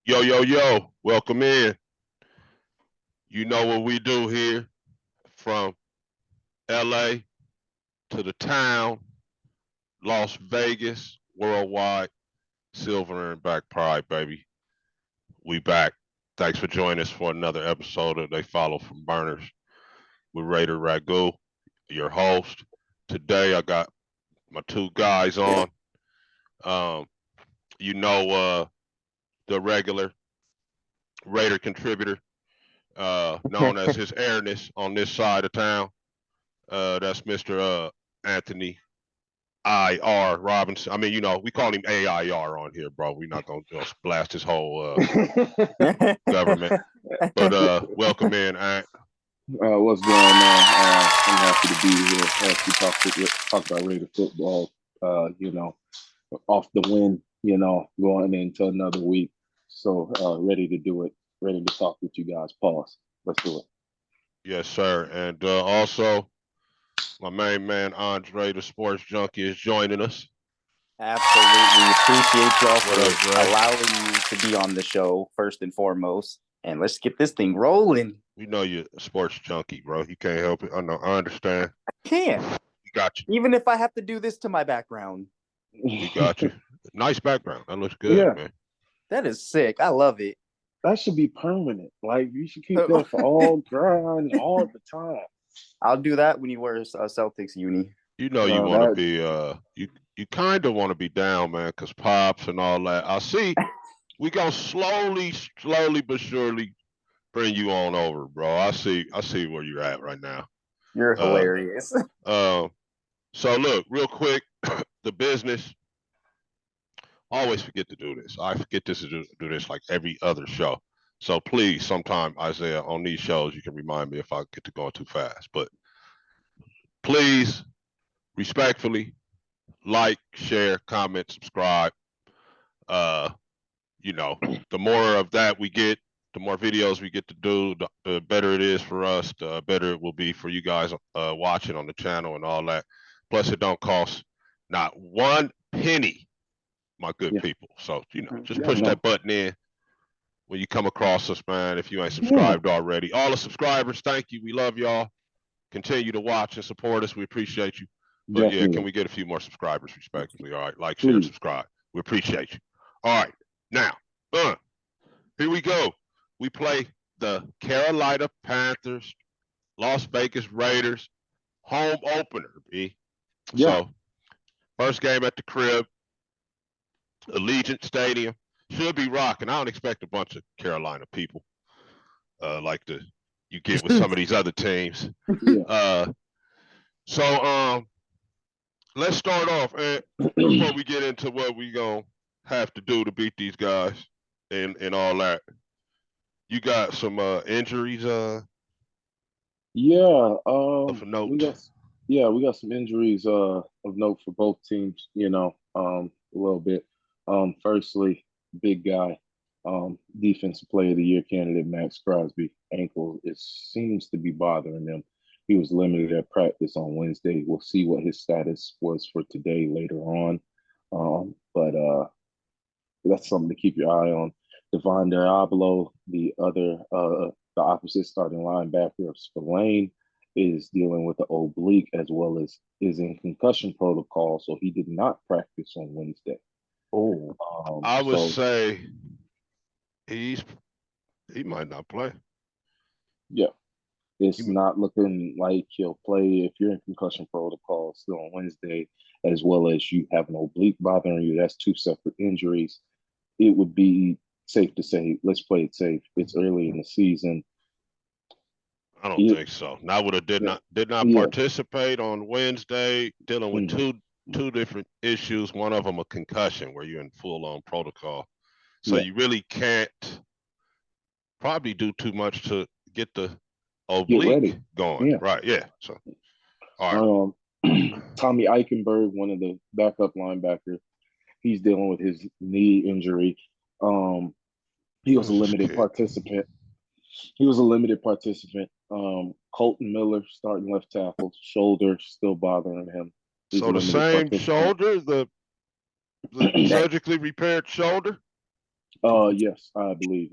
Yo, yo, yo, welcome in. You know what we do here from LA to the town, Las Vegas, worldwide, silver and back pride, baby. We back. Thanks for joining us for another episode of They Follow from Burners with Raider Ragu, your host. Today I got my two guys on. Um, you know the regular Raider contributor, known as his airness on this side of town. That's Mr. Anthony IR Robinson. I mean, we call him AIR on here, bro. We're not gonna just blast his whole government. But welcome in, Ant. What's going on? I'm happy to be here. As we talk about Raider football. You know, off the win. Going into another week. So ready to do it. Ready to talk with you guys. Pause. Let's do it. Yes, sir. And also my main man Andre, the sports junkie, is joining us. Absolutely appreciate y'all What up, for Dre? allowing me to be on the show first and foremost. And let's get this thing rolling. We know you're a sports junkie, bro. You can't help it. I know. I understand. I can't, We got you. even if I have to do this to my background. We got you. Nice background. That looks good, Yeah, man. That is sick. I love it. that should be permanent. Like you should keep that for all grind all the time. I'll do that when you wear a Celtics uni. You know you want to That be you kind of want to be down, man, because pops and all that. I see we gonna slowly but surely bring you on over, bro. I see where you're at right now. You're Uh, hilarious. uh. So look, real quick, the business. I always forget to do this. I forget to do this like every other show. So please, sometime Isaiah, on these shows, you can remind me if I get to going too fast. But please, respectfully, like, share, comment, subscribe. Uh, the more of that we get, the more videos we get to do, the better it is for us, the better it will be for you guys watching on the channel and all that. Plus, it don't cost not one penny, my good yeah, people. So, just Yeah. push no, that button in when you come across us, man, if you ain't yeah, subscribed already. All the subscribers, thank you. We love y'all. Continue to watch and support us. We appreciate you. But yeah, can definitely. we get a few more subscribers, respectively? All right, like, share, Please. subscribe. We appreciate you. All right, now, here we go. We play the Carolina Panthers, Las Vegas Raiders, home opener, B. Yeah, So, first game at the crib, Allegiant Stadium. Should be rocking. I don't expect a bunch of Carolina people like you get with some of these other teams. yeah. Uh, so let's start off, and before we get into what we gonna have to do to beat these guys and all that. You got some injuries Yeah, of we note. got we got some injuries of note for both teams, a little bit. Firstly, big guy, defensive player of the year candidate Max Crosby, ankle it seems to be bothering him. He was limited at practice on Wednesday. We'll see what his status was for today later on. But that's something to keep your eye on. Devon Diablo, the opposite starting linebacker of Spillane, is dealing with the oblique as well as is in concussion protocol, so he did not practice on Wednesday. Oh, I would So say he's he might not play. yeah, He, it's not looking like he'll play if you're in concussion protocol still on Wednesday, as well as you have an oblique bothering you. That's two separate injuries. It would be safe to say, let's play it safe. It's early in the season. I don't It, think so. Now would have did not yeah, participate on Wednesday, dealing with mm, two different issues. One of them a concussion, where you're in full on protocol. So yeah, you really can't probably do too much to get the get oblique ready. going. Yeah. Right? Yeah. So all Um, Tommy Eichenberg, one of the backup linebackers, he's dealing with his knee injury. Um, he was a who's this limited kid? participant. He was a limited participant. Colton Miller, starting left tackle, shoulder still bothering him. He's a So the limited same participant. shoulder, the that surgically repaired shoulder. Yes, I believe.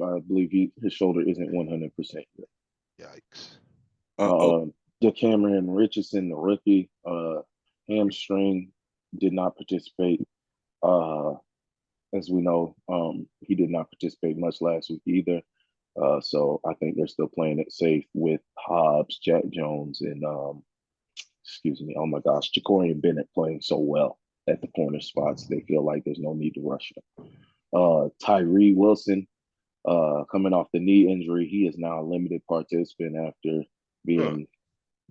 His shoulder isn't 100% yet. Yikes. Uh-oh. DeCameron Richardson, the rookie, hamstring, did not participate. Uh, as we know, he did not participate much last week either. So I think they're still playing it safe with Hobbs, Jack Jones, and excuse me, oh my gosh, Jacorian Bennett playing so well at the corner spots. They feel like there's no need to rush him. Tyree Wilson, coming off the knee injury, he is now a limited participant after Huh. being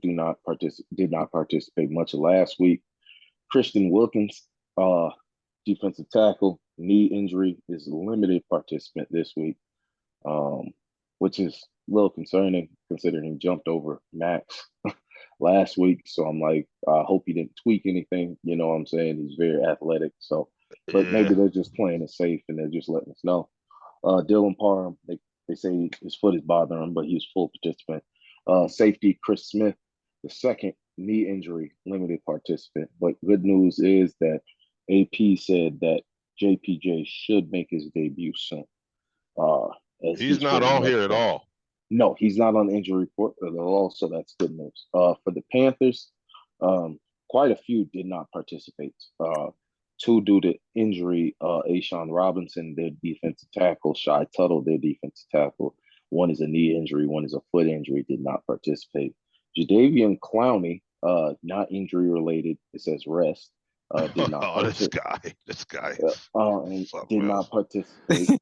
did not participate much of last week. Christian Wilkins, defensive tackle, knee injury, is a limited participant this week, which is a little concerning considering he jumped over Max last week. So I'm like, I hope he didn't tweak anything. You know what I'm saying? He's very athletic. So, but Yeah. maybe they're just playing it safe and they're just letting us know. Dylan Parham, they say his foot is bothering him, but he's full participant. Safety Chris Smith, the second knee injury, limited participant. But good news is that AP said that JPJ should make his debut soon. Uh, as He's he's not very on much here at so. all. No, he's not on the injury report at all, so that's good news. For the Panthers, um, quite a few did not participate. Two due to injury, Ashawn Robinson, their defensive tackle, Shy Tuttle, their defensive tackle. One is a knee injury, one is a foot injury, did not participate. Jadavian Clowney, not injury related, it says rest, did not Oh, participate. this guy is And something did else. not participate.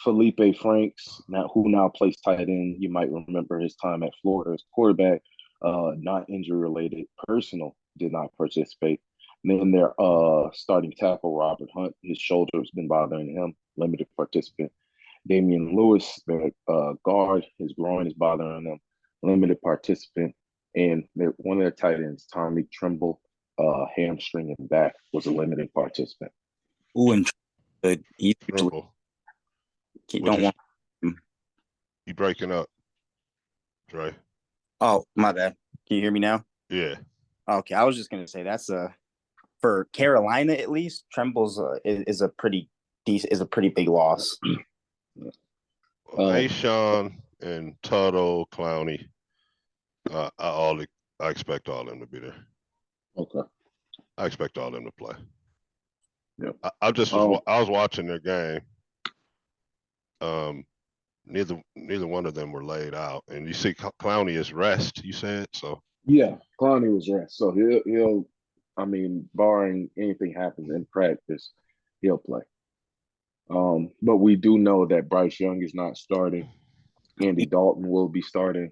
Felipe Franks, who now plays tight end. You might remember his time at Florida as quarterback, not injury related, personal, did not participate. And then their starting tackle, Robert Hunt, his shoulder has been bothering him, limited participant. Damian Lewis, their guard, his groin is bothering him, limited participant. And one of their tight ends, Tommy Trimble, hamstring and back, was a limited participant. Ooh, and good. He usually Trimble. don't want. You breaking up, Dre? Oh, my bad. Can you hear me now? Yeah. Okay, I was just gonna say that's for Carolina at least. Tremble's is a pretty decent, is a pretty big loss. Ashawn and Tuttle, Clowney. I expect all of them to be there. Okay. I expect all of them to play. Yeah. I was watching their game. Neither one of them were laid out, and you see Clowney is rest. You said so. Yeah, Clowney was rest, so he'll. I mean, barring anything happens in practice, he'll play. But we do know that Bryce Young is not starting. Andy Dalton will be starting.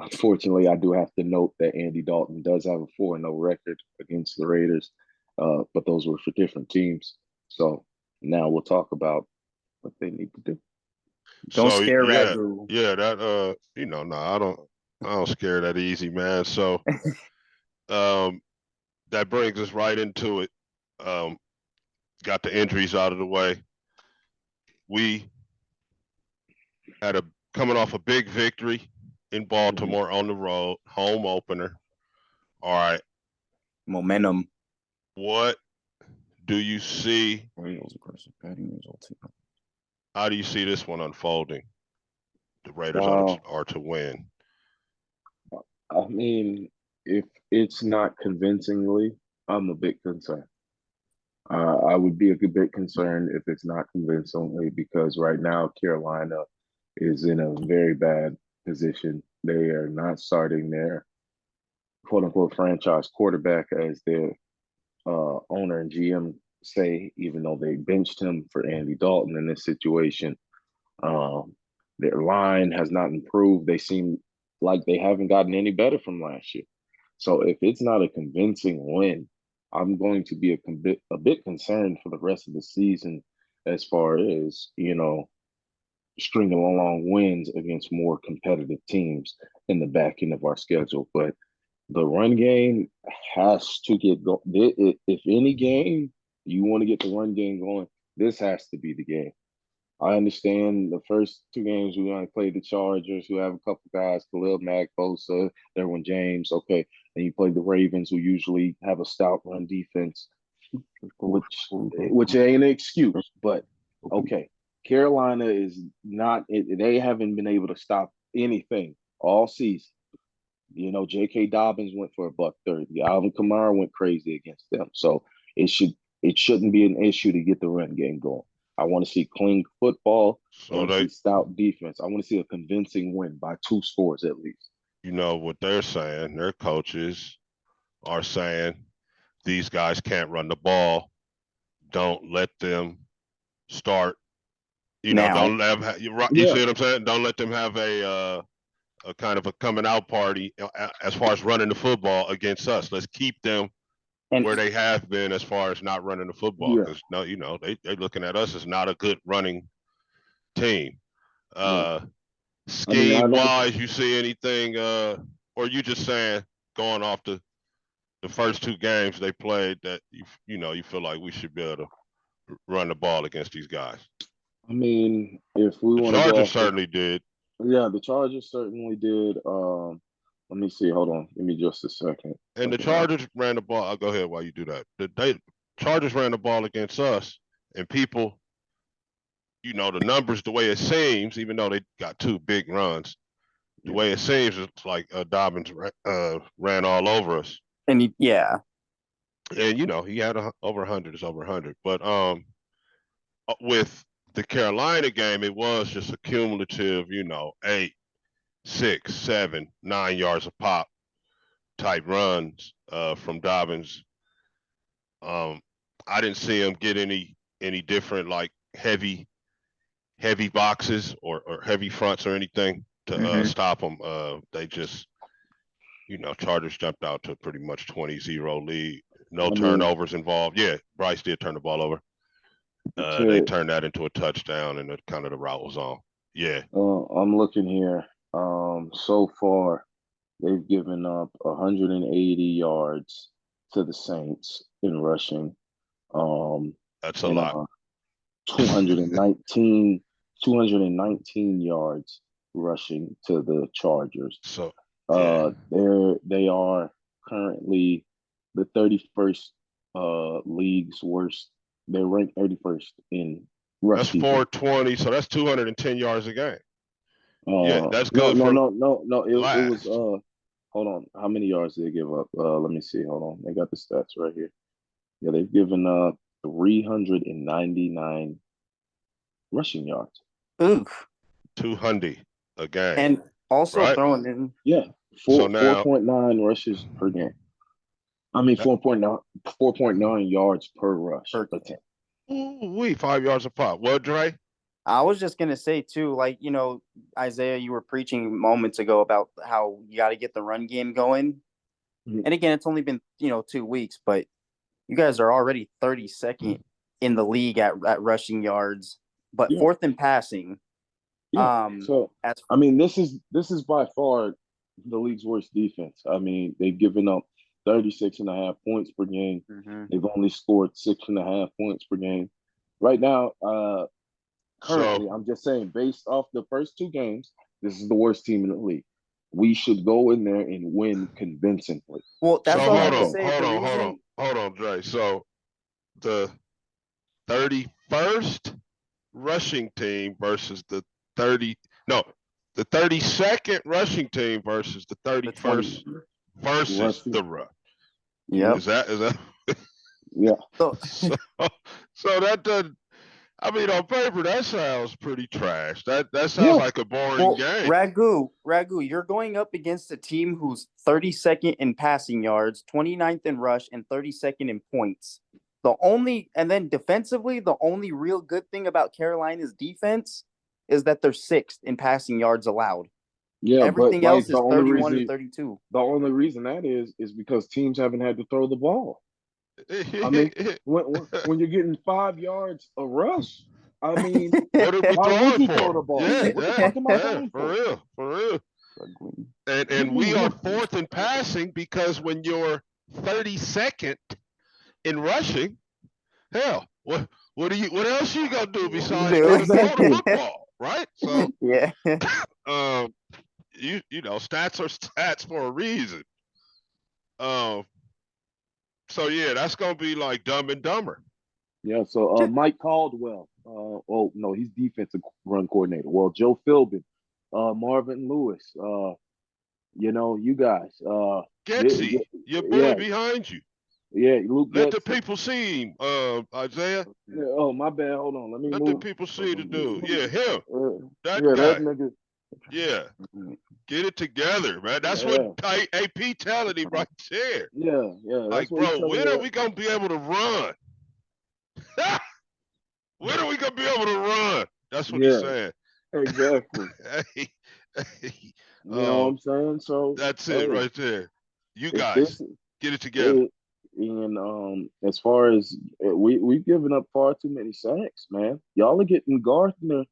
Unfortunately, I do have to note that Andy Dalton does have a 4-0 record against the Raiders, but those were for different teams. So now we'll talk about what they need to do. Don't So scare yeah, Ragu. yeah, that no, I don't scare that easy, man. So that brings us right into it. Got the injuries out of the way. We had a coming off a big victory in Baltimore on the road, home opener. All right. Momentum. What do you see? How do you see this one unfolding? The Raiders are to win. I mean, if it's not convincingly, I'm a bit concerned. I would be a bit concerned if it's not convincingly because right now Carolina is in a very bad position. They are not starting their quote unquote franchise quarterback as their owner and GM say, even though they benched him for Andy Dalton in this situation. Um, their line has not improved. They seem like they haven't gotten any better from last year. So if it's not a convincing win, I'm going to be a bit concerned for the rest of the season as far as, stringing along wins against more competitive teams in the back end of our schedule. But the run game has to get going. If any game you want to get the run game going, this has to be the game. I understand the first two games we only played the Chargers, who have a couple guys, Khalil Mack, Bosa, Derwin James. Okay, and you play the Ravens, who usually have a stout run defense, which ain't an excuse, but Okay, Carolina is not. They haven't been able to stop anything all season. You know, J.K. Dobbins went for a buck 30. Alvin Kamara went crazy against them. So it should it shouldn't be an issue to get the run game going. I want to see clean football. I So want to they, see stout defense. I want to see a convincing win by 2 scores at least. what they're saying, their coaches are saying these guys can't run the ball. Don't let them start. Now, Don't let them. You Yeah, see what I'm saying? Don't let them have a kind of a coming out party as far as running the football against us. Let's keep them and where they have been as far as not running the football yeah, because no, they looking at us as not a good running team. yeah. Uh, I mean, I scheme don't. wise, you see anything? Or you just saying going off the first 2 games they played that you feel like we should be able to run the ball against these guys. I mean, if we The want to go Chargers off the, certainly did, yeah, the Chargers certainly did. Let me see. Hold on. Give me just a second. and the Looking up. Chargers ran the ball. I'll go ahead while you do that. The Chargers ran the ball against us, and people, the numbers, the way it seems, even though they got 2 big runs, the Yeah. way it seems, it's like Dobbins ran all over us. yeah, And he had over 100 is over 100. But with the Carolina game, it was just a cumulative, 8, 6, 7, 9 yards a pop type runs from Dobbins. Um, I didn't see him get any different like heavy boxes or heavy fronts or anything to hmm stop them. They just Chargers jumped out to pretty much 20-0 lead. No I mean, turnovers involved. Yeah, Bryce did turn the ball over. They to turned that into a touchdown, and kind of the route was on. Yeah, I'm looking here. So far they've given up 180 yards to the Saints in rushing. Um, that's a and lot. 219 219 yards rushing to the Chargers. So yeah, They are currently the 31st league's worst. They're ranked 31st in that's rush defense. 420. So that's 210 yards a game. Yeah, that's No, good no, for no, no, no. It was last. hold on. How many yards did they give up? Let me see. Hold on. They got the stats right here. Yeah, they've given up 399 rushing yards. oof, 200 a game, and also right? throwing in Yeah, So four now point nine rushes per game. I mean, that, 4.9 yards per rush per attempt. we 5 yards a pop. What, Dre? I was just gonna say too, like Isaiah, you were preaching moments ago about how you got to get the run game going, Mhm. and again, it's only been 2 weeks, but you guys are already 32nd in the league at rushing yards, but Yeah, fourth in passing. yeah. So As I mean, this is by far the league's worst defense. I mean, they've given up 36 and a half points per game. Mhm. They've only scored 6.5 points per game. Right now, So currently, I'm just saying, based off the first 2 games, this is the worst team in the league. We should go in there and win convincingly. well, so that's what I was That's hold gonna on, all. say. hold The on, hold on, reason, hold on, Dre. So the 31st rushing team versus the 30 no the 32nd rushing team versus the the 20, 31st versus Rushing. the run. Mhm. yep. Is that Yeah. So so, so that doesn't I mean on paper that sounds pretty trash. That sounds Yeah. like a boring Well, game. Ragu, you're going up against a team who's 32nd in passing yards, 29th in rush, and 32nd in points. And then defensively, the only real good thing about Carolina's defense is that they're sixth in passing yards allowed. Yeah, but Everything like else is 31 and 32. the only reason that is because teams haven't had to throw the ball. I mean, when you're getting 5 yards a rush, I mean, What are we why would throwing you throw for? the ball? Yeah, What the yeah, fuck am I yeah, throwing for for? real, for real. And Give me we are one. fourth in passing because when you're 32nd in rushing, hell, what else you gonna do besides try to throw the Exactly. football, right? So Yeah. um stats are stats for a reason. Um so yeah, that's gonna be like Dumb and Dumber. Yeah. So Mike Caldwell, Oh no, he's defensive run coordinator. Well, Joe Philbin, Marvin Lewis, you guys, Getsy, your bully yeah, behind you. yeah, Luke Let the Getsy. people see him, Isaiah. Yeah, oh, my bad. Hold on, let me Let the move. people see the dude. Yeah, him. That Yeah, that guy. nigga. Yeah. Get it together, man. That's what Yeah, AP telling him right there. yeah, yeah. That's Like, what he's bro, telling when are you. we gonna be able to run? When are we gonna be able to run? That's what he's Yeah, saying. exactly. Hey, hey, You know what I'm saying? So, that's it hey, right there. You if guys, this get it together. it, and as far as we've given up far too many sacks, man. Y'all are getting Gardner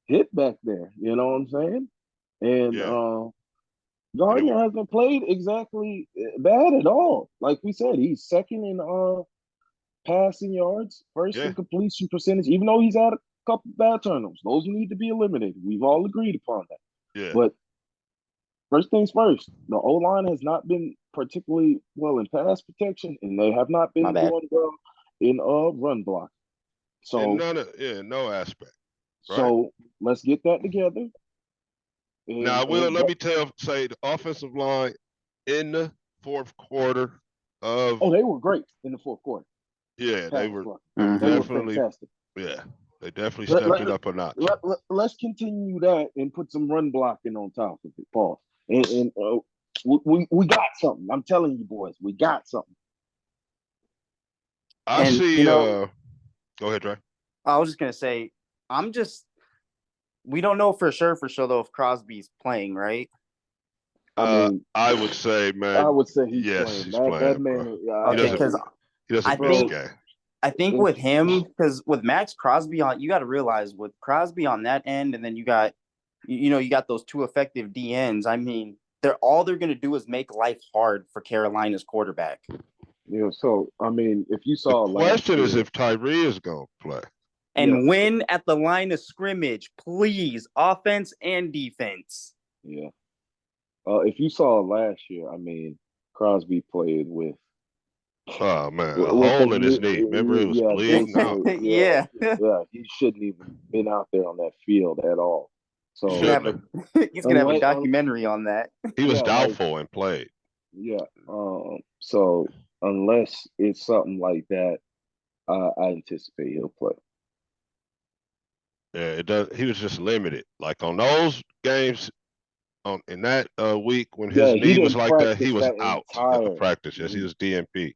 hit back there. You know what I'm saying? And Yeah. And it, Gardner hasn't played exactly bad at all. Like we said, he's second in passing yards, first yeah, in completion percentage, even though he's had a couple bad turnovers. Those need to be eliminated. We've all agreed upon that. yeah. But first things first, the O line has not been particularly well in pass protection, and they have not My been bad. doing well in run block. In So, no aspect, right? so let's get that together. Now, And let me say the offensive line in the fourth quarter of oh, they were great in the fourth quarter. yeah, Pass block. they were They were definitely fantastic. yeah, they definitely Let, stepped let, it up a notch. let's continue that and put some run blocking on top of it, Paul. And we got something. I'm telling you, boys, we got something. I And see go ahead, Dre. I was just gonna say, we don't know for sure though if Crosby's playing, right? I mean, I would say, I man, would say he's yes, playing. he's That playing, bro. man, He Okay, doesn't because he doesn't I miss a bro. think game. I think with him, because with Max Crosby on, you got to realize with Crosby on that end, and then you got, you got those two effective DNs. I mean, they're going to do is make life hard for Carolina's quarterback. So I mean, if you The saw last question is year, if Tyree is gonna play. And win at the line of scrimmage, please, offense and defense. yeah, if you saw last year, I mean, Crosby played with Oh man, a with hole his in his knee. Remember, it was yeah, bleeding out. basically, Yeah, he shouldn't even been out there on that field at all. he's So gonna have Shouldn't have. a documentary on that. He was yeah, like doubtful and played. yeah, so unless it's something like that, I anticipate he'll play. Yeah, it does. He was just limited. Like on those games, on in that week when his Yeah, he knee was didn't like that, he practice was that out of entire. practice. Yes, he was DNP,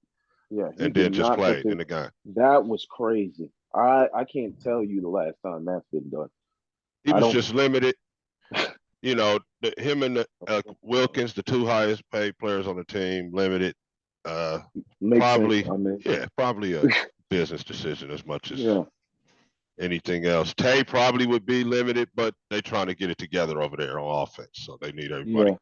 Yeah, he and did then just not played participate. in the game. That was crazy. I can't tell you the last time that's been done. He I was don't. just limited. Him and Wilkins, the two highest paid players on the team, limited. Uh, Makes sense. probably, I mean, yeah, probably a business decision as much as yeah, anything else. Tay probably would be limited, but they're trying to get it together over there on offense, so they need everybody. yeah.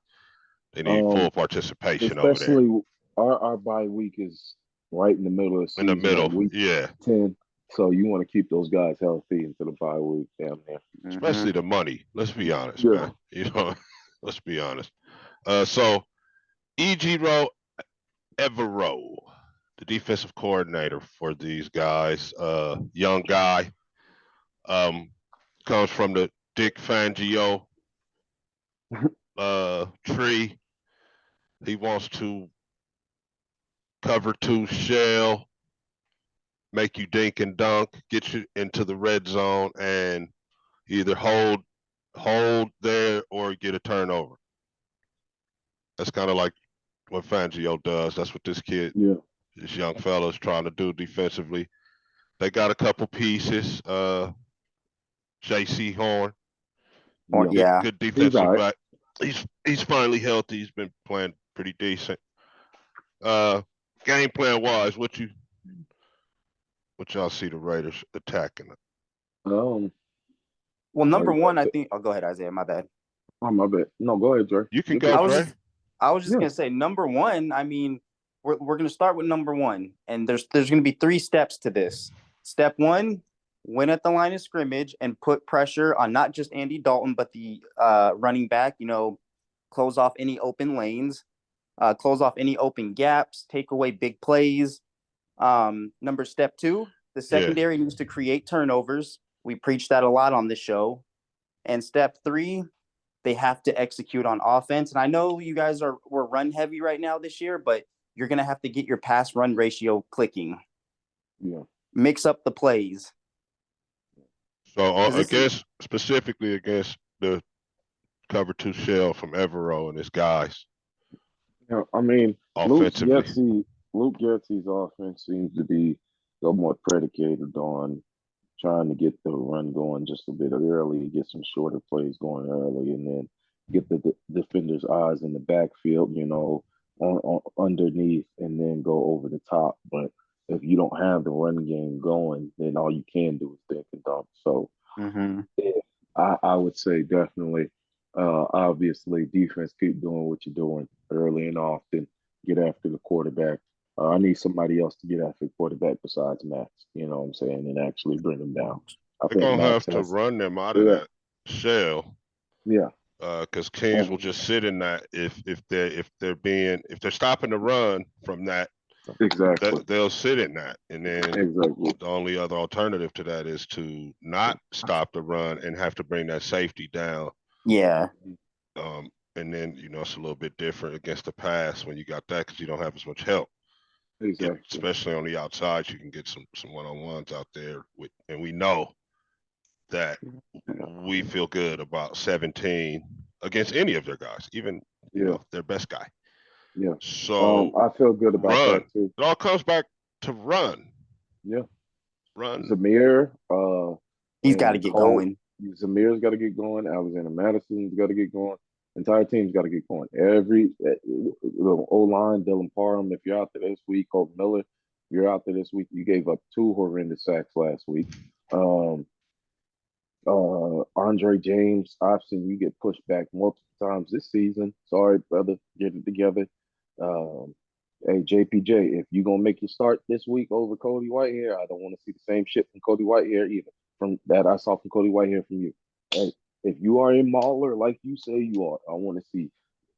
They need full participation over there Especially our bye week is right in the middle of the in the season middle. on week Yeah, 10. So you want to keep those guys healthy until the bye week down there. especially the money. Let's be honest, Yeah. man. Let's be honest. So Ejiro Evero, the defensive coordinator for these guys, young guy, um, comes from the Dick Fangio tree. He wants to cover two shell, make you dink and dunk, get you into the red zone, and either hold there or get a turnover. That's kind of like what Fangio does. That's what Yeah. this young fella is trying to do defensively. They got a couple pieces. J.C. Horn, Yeah. Yeah. good He's all defensive right. back. He's finally healthy. He's been playing pretty decent. Game plan wise, what y'all see the Raiders attacking? Um, Well, number like, one, I think. Oh, go ahead, Isaiah. My bad. oh, my bad. No, go ahead, Dre. You can You go, good. Dre. I was just Yeah. gonna say number one. I mean, we're gonna start with number one, and there's gonna be three steps to this. Step one, win at the line of scrimmage and put pressure on not just Andy Dalton but the running back. Close off any open lanes, close off any open gaps, take away big plays. Step two, the Yeah, secondary needs to create turnovers. We preach that a lot on this show. And step 3, they have to execute on offense. And I know you guys were run heavy right now this year, but you're going to have to get your pass run ratio clicking. Yeah. Mix up the plays. So 'Cause this is- specifically against the cover 2 shell from Evero and his guys Yeah, I mean, offensively. Luke Getsy's offense seems to be somewhat predicated on trying to get the run going just a bit early, get some shorter plays going early, and then get the defender's eyes in the backfield, on underneath, and then go over the top. But if you don't have the run game going, then all you can do is dink and dunk. So yeah, I would say definitely, obviously, defense keep doing what you're doing early and often. Get after the quarterback. I need somebody else to get after the quarterback besides Max. You know what I'm saying, and actually bring him down. I They're think gonna have Max to has. run them out of Yeah, that shell. yeah, Because teams will just sit in that if they're stopping the run from that, exactly, they'll sit in that, and then exactly. the only other alternative to that is to not stop the run and have to bring that safety down. Yeah. And then it's a little bit different against the pass when you got that because you don't have as much help. Exactly. Especially on the outside, you can get some one-on-ones out there and we know that we feel good about 17 against any of their guys, even their best guy. Yeah. So I feel good about run. that too. It all comes back to run. Yeah. Run. Zamir, he's got to get going. Zamir's got to get going. Alexander Madison's got to get going. Entire team's got to get going. Every O-line, Dylan Parham, if you're out there this week, Colton Miller, you're out there this week. You gave up 2 horrendous sacks last week. Andre James, I've seen you get pushed back multiple times this season. Sorry, brother, get it together. Hey, JPJ, if you're gonna make your start this week over Cody Whitehair, I don't want to see the same shit from Cody Whitehair either. From that I saw from Cody Whitehair from you. Hey, if you are a mauler like you say you are, I want to see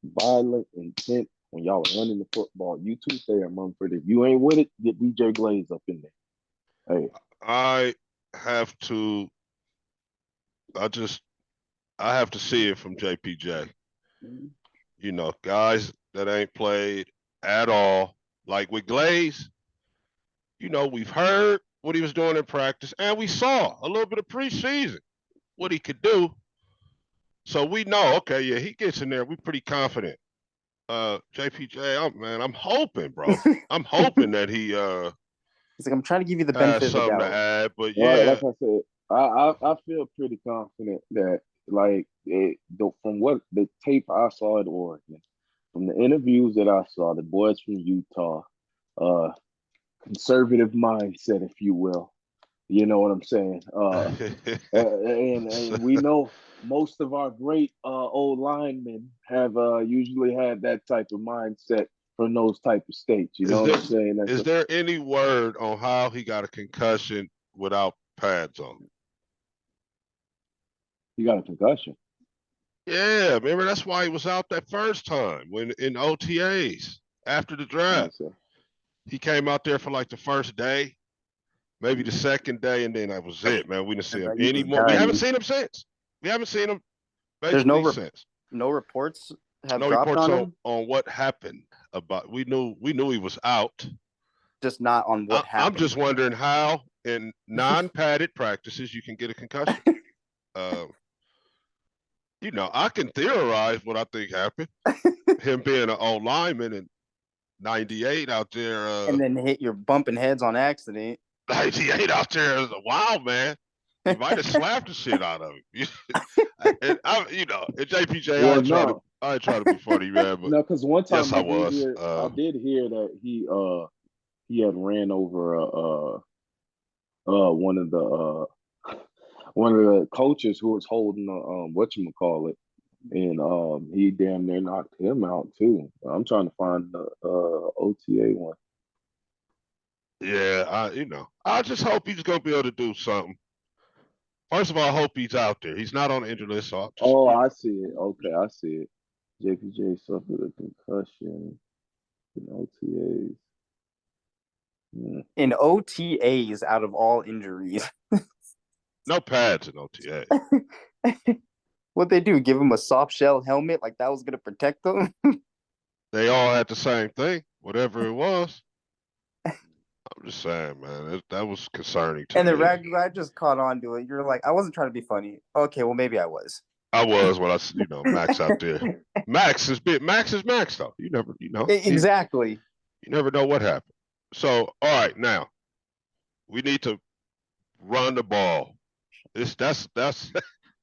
violent intent when y'all are running the football. You too there, Mumford. If you ain't with it, get DJ Glaze up in there. Hey, I have to see it from JPJ. Guys that ain't played at all. Like with Glaze, we've heard what he was doing in practice, and we saw a little bit of preseason what he could do. So we know, okay, yeah, he gets in there. We're pretty confident. JPJ, I'm hoping, bro. I'm hoping that he He's like, I'm trying to give you the benefit of the something doubt. to add, but well, yeah. like I said, I feel pretty confident that from what the tape I saw at Oregon, from the interviews that I saw, the boys from Utah, conservative mindset, if you will. You know what I'm saying? And we know most of our great old linemen have usually had that type of mindset from those type of states. You know what I'm saying? Is there any word on how he got a concussion without pads on? He got a concussion. Yeah, remember that's why he was out that first time when in OTAs after the draft. He came out there for like the first day, maybe the second day, and then that was it, man. We didn't see him anymore. We haven't seen him since. We haven't seen him basically since. No reports have no dropped reports on him? on what happened about. We knew he was out. Just not on what happened. I'm just wondering how in non-padded practices you can get a concussion. I can theorize what I think happened. Him being an old lineman in '98 out there. And then hit your bumping heads on accident. 98 out there is a wild man. He might have slapped the shit out of him. And JPJ, I ain't trying to be funny, man. But no, because one time yes, I was. I did hear that he had ran over one of the coaches who was holding whatchamacallit, and he damn near knocked him out too. I'm trying to find the OTA one. Yeah, I just hope he's gonna be able to do something. First of all, I hope he's out there. He's not on the injured list. So I see it. Okay, I see it. JPJ suffered a concussion in OTAs. In OTAs, out of all injuries. No pads in OTA. What they do? Give him a soft shell helmet like that was gonna protect him? They all had the same thing, whatever it was. I'm just saying, man, that was concerning to And then me. Rag just caught on to it. You're like, I wasn't trying to be funny. Okay, well maybe I was. I was when Max out there. Max is big. Max is Max though. Exactly. You never know what happened. So, all right, now we need to run the ball. That's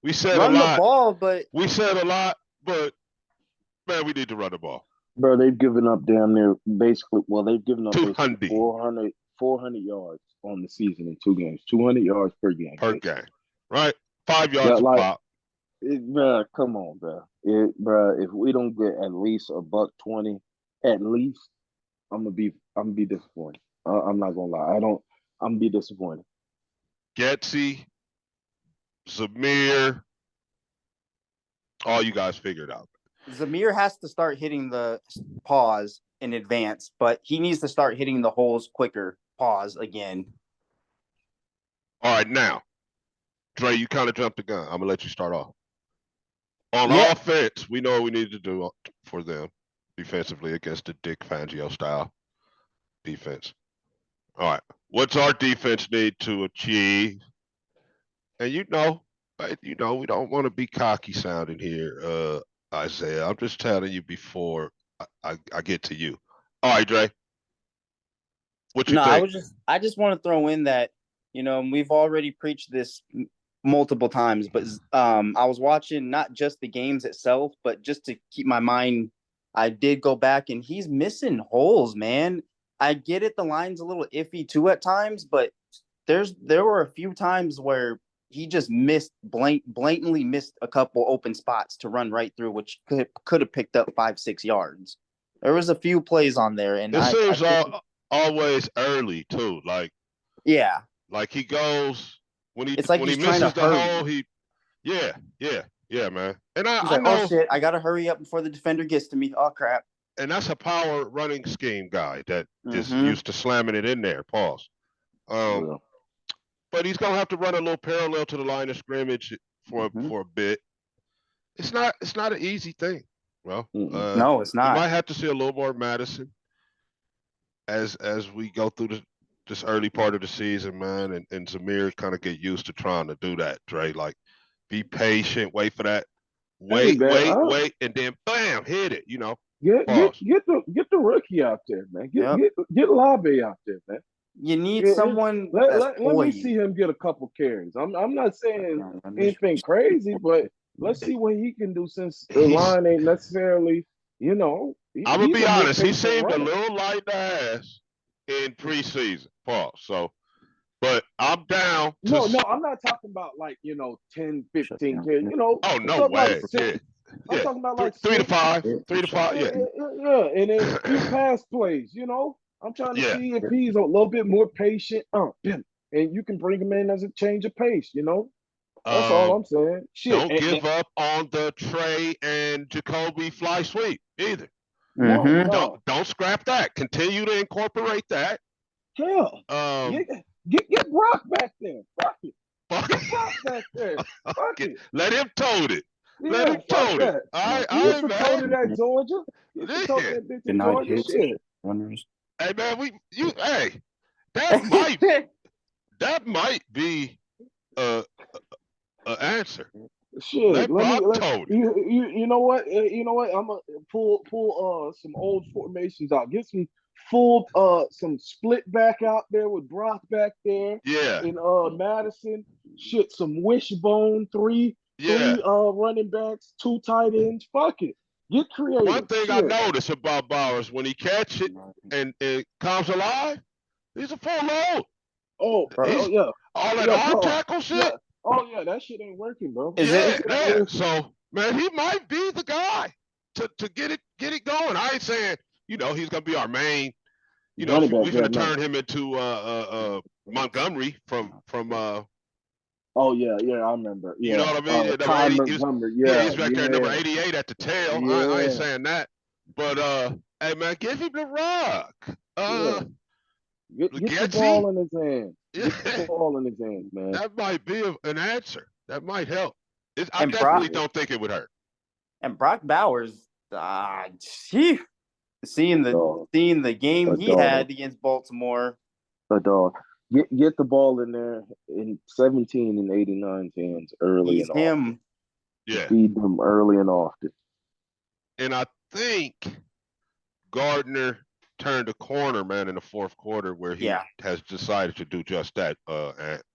we said Run a the lot. ball, but We said a lot, but man, we need to run the ball. Bro, they've given up damn near basically. Well, they've given up basically 200 400 yards on the season in 2 games. 200 yards per game. per basically. game, right? 5 yards That a like, pop. bro, come on, bro. If we don't get at least $120, at least, I'm gonna be disappointed. I'm not gonna lie. I'm gonna be disappointed. Getsy, Zamir, all you guys figured out. Zamir has to start hitting the pause in advance, but he needs to start hitting the holes quicker. Pause again. All right, now, Dre, you kind of jumped the gun. I'm gonna let you start off. On Yeah. offense, we know what we need to do for them defensively against the Dick Fangio style defense. All right, what's our defense need to achieve? And we don't want to be cocky sounding here, Isaiah. I'm just telling you before I get to you. All right, Dre. What you No, think? I just want to throw in that, we've already preached this multiple times, but I was watching not just the games itself, but just to keep my mind, I did go back and he's missing holes, man. I get it, the line's a little iffy too at times, but there were a few times where he just blatantly missed a couple open spots to run right through, which could have picked up 5-6 yards. There was a few plays on there, and It I seems think, always early too. yeah, Like he goes it's like when he he's trying to misses the hurry. hole, yeah, man. And He's I like, oh know, shit, I gotta hurry up before the defender gets to me. Oh crap. and that's a power running scheme guy that is Mm-hmm. used to slamming it in there. Pause. Yeah. But he's gonna have to run a little parallel to the line of scrimmage for a bit. It's not an easy thing. Well, No, it's we not. might have to see a little more Madison as we go through this early part of the season, man, and Zamir kind of get used to trying to do that, Dre. Like, be patient, wait for that, wait, and then bam, hit it. Pause. Get the rookie out there, man. Yep. Get Labe out there, man. You need someone Let me see him get a couple carries. I'm not saying anything crazy, but let's see what he can do since the line ain't necessarily, I'm gonna be honest. He seemed runner. a little light in the ass in preseason. Pause. So, but I'm down. No, I'm not talking about 10, 15 carries. Oh no way. I'm talking about like 3 to 6. 5. 3 to 5. Yeah. And then a few pass plays. I'm trying to see if he's a little bit more patient. And you can bring him in as a change of pace. That's all I'm saying. Shit. Don't give up on the Trey and Jacoby fly sweep either. No. Don't scrap that. Continue to incorporate that. Hell. Get Brock back there. Fuck it. Get Brock back there. Fuck it. Let him toad it. Yeah, Let him toad it. All right, man. That Georgia. Get to tote that bitch in Georgia. Shit. Hey man, that might be an answer. Shit, let you know what? I'm gonna pull some old formations out. Get some some split back out there with Brock back there. Yeah. And Madison. Shit, some wishbone three running backs, 2 tight ends. Fuck it. Get creative. One thing I noticed about Bowers, when he catch it and it comes alive, he's a full load. Oh yeah. All that arm tackle shit. Yeah. Oh yeah, that shit ain't working, bro. Yeah. So man, he might be the guy to get it going. I ain't saying he's gonna be our main. We're gonna turn him into Montgomery from. Oh yeah, I remember. Yeah. You know what I mean? Ty Montgomery. He's back there, number 88 at the tail. Yeah. I ain't saying that, but hey man, give him the rock. Get the Getsy? ball in his hands. Get the Yeah, ball in his hands, man. that might be an answer. That might help. I And Brock definitely don't think it would hurt. and Brock Bowers, gee, seeing A dog. the game A he dog. had against Baltimore. A dog. Get the ball in there in 17 and 89's hands early He's and often. him. Yeah, Feed them early and often. and I think Gardner turned a corner, man, in the fourth quarter where he Yeah. has decided to do just that.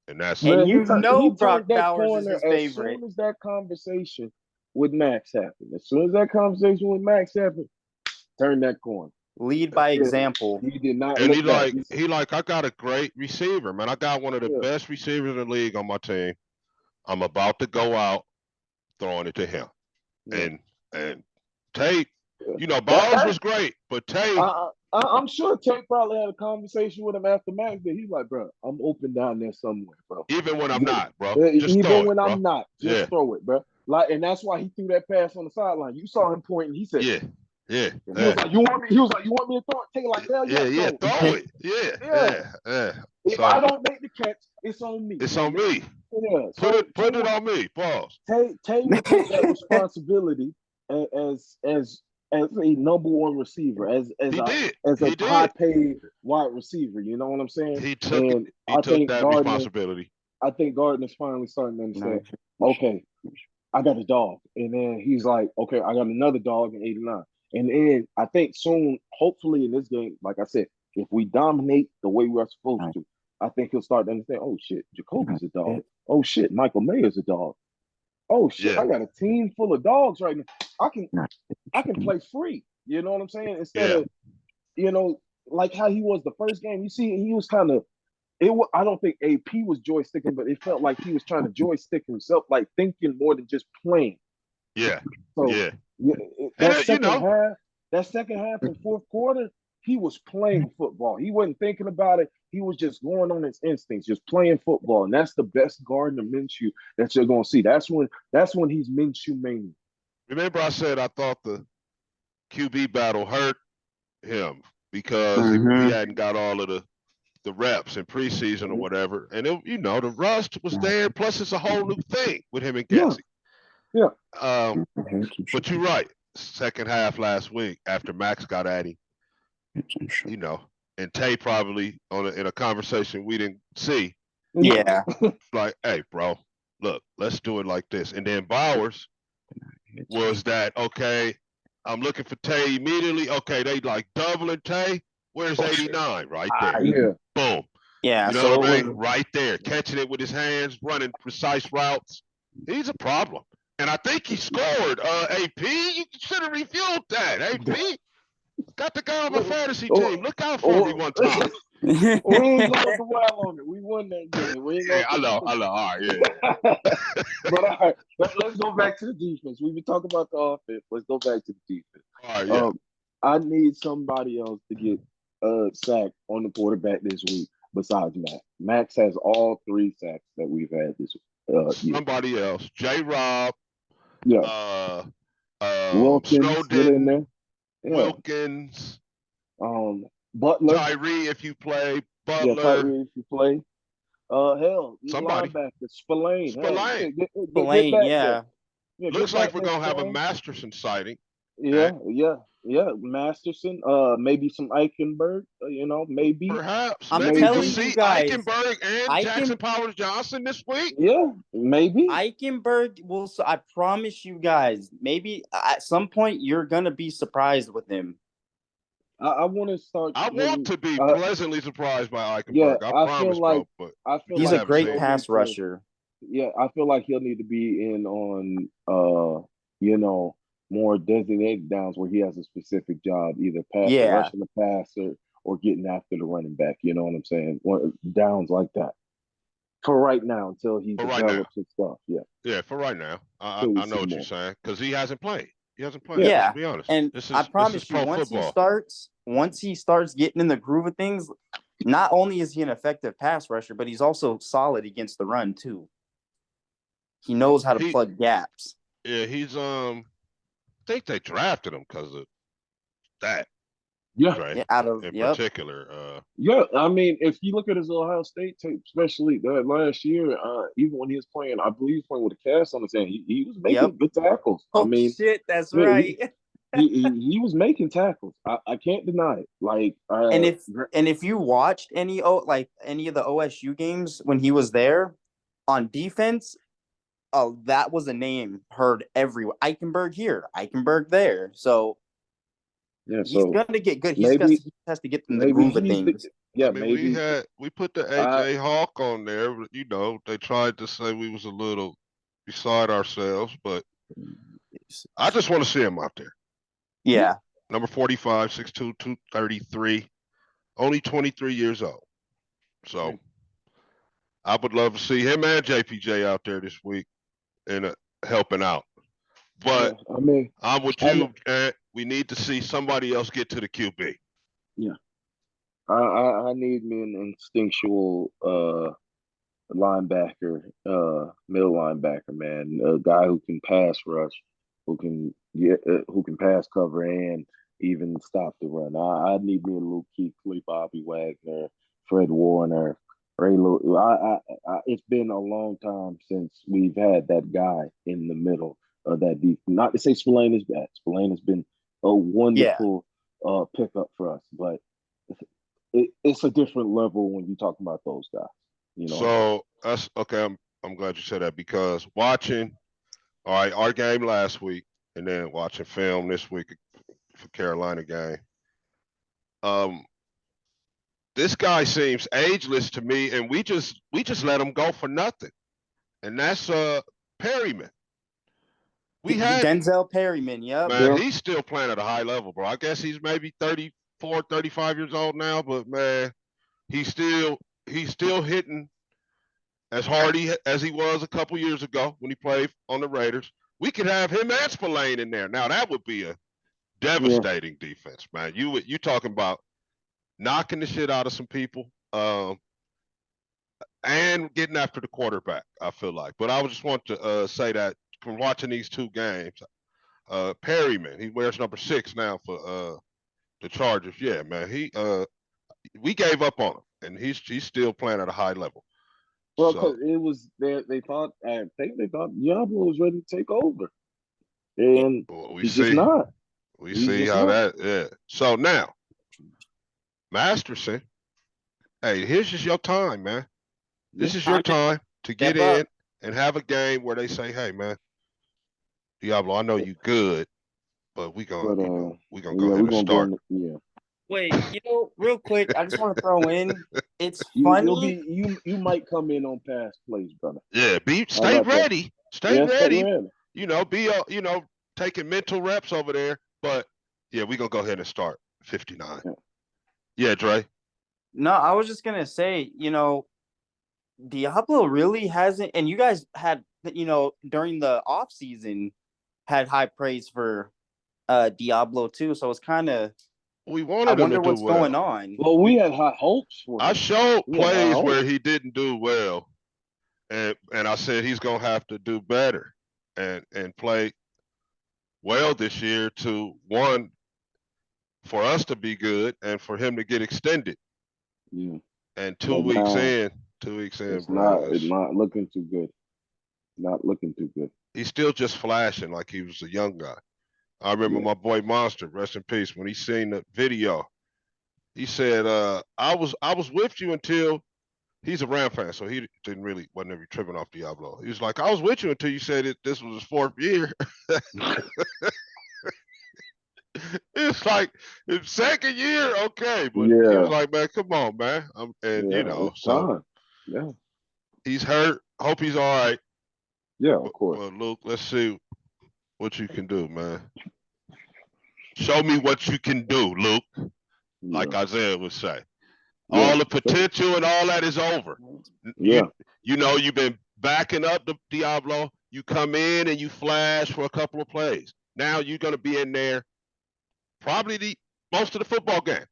And that's And Man, you know he Brock turned that Bowers is corner his as favorite. soon as that conversation with Max happened. As soon as that conversation with Max happened, turn that corner. Lead by example. He did not and look back. I got a great receiver, man. I got one of the Yeah. best receivers in the league on my team. I'm about to go out throwing it to him. Yeah. And Tate, Yeah. Bowers was great, but Tate, I'm sure Tate probably had a conversation with him after Max that he's like, bro, I'm open down there somewhere, bro. even when I'm not, bro, just Even throw when it, bro. I'm not, just throw it, bro. Like, and that's why he threw that pass on the sideline. You saw him pointing. He said, Yeah. He was like, you want me? He was like, you want me to throw it? Take it like hell Yeah, throw it. Yeah. If I don't make the catch, it's on me. It's on me. Yeah. Put it on me. Pause. Tay would take that responsibility as a number one receiver, as a high paid wide receiver. You know what I'm saying? He took that responsibility. I think Gardner's finally starting to understand. Okay, I got a dog, and then he's like, okay, I got another dog in 89, and then I think soon, hopefully in this game, like I said, if we dominate the way we're supposed to, I think he'll start to understand. Oh shit, Jacoby's a dog. Oh shit, Michael Mayer's a dog. Oh shit, I got a team full of dogs right now. I can play free. You know what I'm saying? Instead of, like how he was the first game. You see, he was kind of. I don't think AP was joysticking, but it felt like he was trying to joystick himself, like thinking more than just playing. Yeah. So yeah. That second half and fourth quarter, he was playing football. He wasn't thinking about it. He was just going on his instincts, just playing football. And that's the best Gardner Minshew that you're gonna see. That's when he's Minshew mania. Remember, I said I thought the QB battle hurt him because he hadn't got all of the reps in preseason or whatever. And the rust was there. Plus, it's a whole new thing with him and Getsy. Yeah. But you're right. Second half last week, after Max got at him, and Tay probably in a conversation we didn't see. Yeah. Like, hey, bro, look, let's do it like this. And then Bowers was that, okay, I'm looking for Tay immediately. Okay, they like doubling Tay. Where's 89? Right there. Yeah. Boom. Yeah. You know what I mean? Right there. Catching it with his hands, running precise routes. He's a problem. And I think he scored. AP, you should have reviewed that. AP got the guy on my fantasy team. Look out for me one time. We ain't going to dwell on it. We won that game. I know. All right, yeah. But all right, let's go back to the defense. We've been talking about the offense. Let's go back to the defense. All right, yeah. I need somebody else to get sacked on the quarterback this week besides Max. Max has all 3 sacks that we've had this year. Somebody else. J-Rob. Yeah. Wilkins, Snowden, get in there. Yeah. Wilkins. Butler. Tyree, if you play. Butler. Yeah, Tyree, if you play. Hell, somebody. Linebacker. Spillane. Spillane, yeah. Looks like we're going to have a Masterson sighting. Yeah. Masterson. Maybe some Eichenberg. Maybe. Perhaps. I'm maybe telling we'll see you guys, Eichenberg and Jackson Powers Johnson this week. Yeah, maybe. Eichenberg will. I promise you guys. Maybe at some point you're gonna be surprised with him. I want to start. I want to be pleasantly surprised by Eichenberg. Yeah, I promise, bro. But he's a great pass rusher. Yeah, I feel like he'll need to be in on more designated downs where he has a specific job, either rushing the passer or getting after the running back. You know what I'm saying? Downs like that. For right now, until he develops his stuff. Yeah. Yeah, for right now. I know what you're saying because he hasn't played. Yeah. To be honest. And I promise you, once he starts getting in the groove of things, not only is he an effective pass rusher, but he's also solid against the run too. He knows how to plug gaps. Yeah, he's I think they drafted him because of that. Yeah, Dre, Yeah, out of in yep. particular. yeah. I mean, if you look at his Ohio State tape, especially that last year, even when he was playing, I believe he was playing with a cast on his hand. He was Yep. making good tackles. I Oh mean, shit, that's yeah, right. he was making tackles. I can't deny it. Like, And if you watched any any of the OSU games when he was there on defense, oh, that was a name heard everywhere. Eichenberg here, Eichenberg there. So yeah. he's So gonna get good. maybe He has to get in the maybe groove of he's the things. I yeah. mean, Maybe we put the I AJ Hawk on there. But, you know, they tried to say we was a little beside ourselves, but I just want to see him out there. Yeah. Number 45, 6'2", 233, only 23 years old. So I would love to see him and JPJ out there this week and helping out. yeah. But I mean, I'm with I you, Ant. We need to see somebody else get to the QB. yeah. I need me an instinctual linebacker, middle linebacker, man, a guy who can pass rush, who can pass cover and even stop the run. I need me a Luke Kuechly, Bobby Wagner, Fred Warner, Ray Lewis. It's been a long time since we've had that guy in the middle of that deep. Not to say Spillane is bad. Spillane has been a Yeah. wonderful pickup for us, but it's a different level when you talk about those guys. You know, So that's okay. I'm glad you said that because watching, all right, our game last week and then watching film this week for Carolina game. Um, this guy seems ageless to me, and we just let him go for nothing. And that's Perryman. We had Denzel Perryman. Yep. man, yeah, he's still playing at a high level, bro. I guess he's maybe 34, 35 years old now, but man, he's still he's still hitting as hard as he was a couple years ago when he played on the Raiders. We could have him and Spillane in there. Now that would be a yeah, devastating defense, man. You talking about knocking the shit out of some people, and getting after the quarterback. I feel like, but I would just want to say that from watching these two games, Perryman, he wears number 6 now for the Chargers. Yeah, man, we gave up on him, and he's still playing at a high level. well, So because it was they thought I think they thought Diablo was ready to take over, and we he's just see not. we He's see just how not. that. Yeah. So now Masterson, hey, here's just your time, man. Yeah, This is your Time to time to get step up. in and have a game where they say, "Hey, man, Diablo, I know you good, but but we gonna go yeah, ahead we're and gonna go start." in. Yeah, Wait, real quick, I just want to throw in. It's you'll funny. be you might come in on pass plays, brother. Yeah, How stay about that? ready, stay Yeah, stay ready. ready. Be taking mental reps over there. But yeah, we gonna go ahead and start 59. Yeah, Yeah, Dre. No, I was just gonna say, Diablo really hasn't, and you guys had, during the off season, had high praise for Diablo too. So it's kind of, We I wanted him to wonder do what's going well. on. well, we We had high hopes for I him. showed We had high plays hopes. where he didn't do well, and I said he's gonna have to do better and play well this year to one for us to be good and for him to get extended. Yeah, And but now 2 weeks in, it's bro, not looking too good. Not looking too good. he's still just flashing like he was a young guy. I remember Yeah, my boy Monster, rest in peace, when he seen the video, he said, I was with you until he's a Ram fan, so he wasn't really tripping off Diablo. He was like, I was with you until you said this was his 4th year. It's like his 2nd year, okay, but he was yeah, like, man, come on, man, and yeah. It's so time. Yeah, he's hurt. Hope he's all right. yeah. Of course. But Luke, let's see what you can do, man. Show me what you can do, Luke. Like Yeah, Isaiah would say. yeah. All the So, potential and all that is over. yeah, You've been backing up the Diablo. You come in and you flash for a couple of plays. Now you're gonna be in there probably the most of the football game.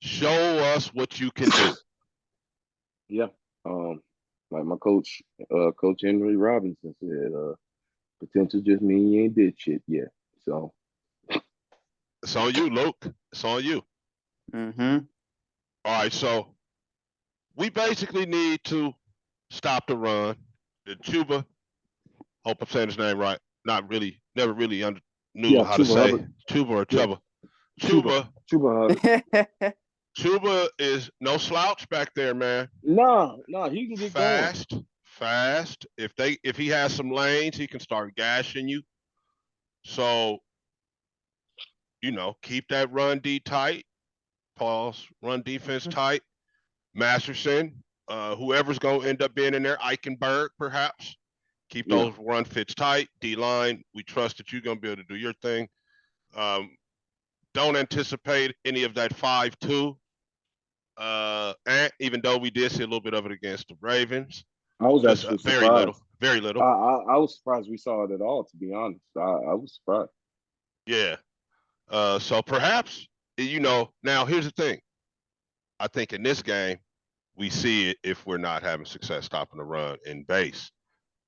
Show us what you can do. yeah. Um, like my coach, Coach Henry Robinson said, potential just mean you ain't did shit yet. So It's on you, Luke. It's on you. Mm-hmm. All right, so we basically need to stop the run. The Chuba, hope I'm saying his name right. Not really, never really knew Yeah, how to Chuba say Hubbard. Chuba or Yeah, Chuba. Chuba. Chuba, Chuba Hubbard. Chuba is no slouch back there, man. Nah, he can get going. Fast. If he has some lanes, he can start gashing you. So, keep that run D tight. Pause. Run defense tight. Masterson, whoever's gonna end up being in there, Eichenberg perhaps. Keep Yeah. those run fits tight. D line, we trust that you're gonna be able to do your thing. Don't anticipate any of that 5-2. And even though we did see a little bit of it against the Ravens, I was just actually very little, surprised. very I, little. I was surprised we saw it at all, to be honest. I was surprised. Yeah. So perhaps, now here's the thing. I think in this game, we see it if we're not having success stopping the run in base,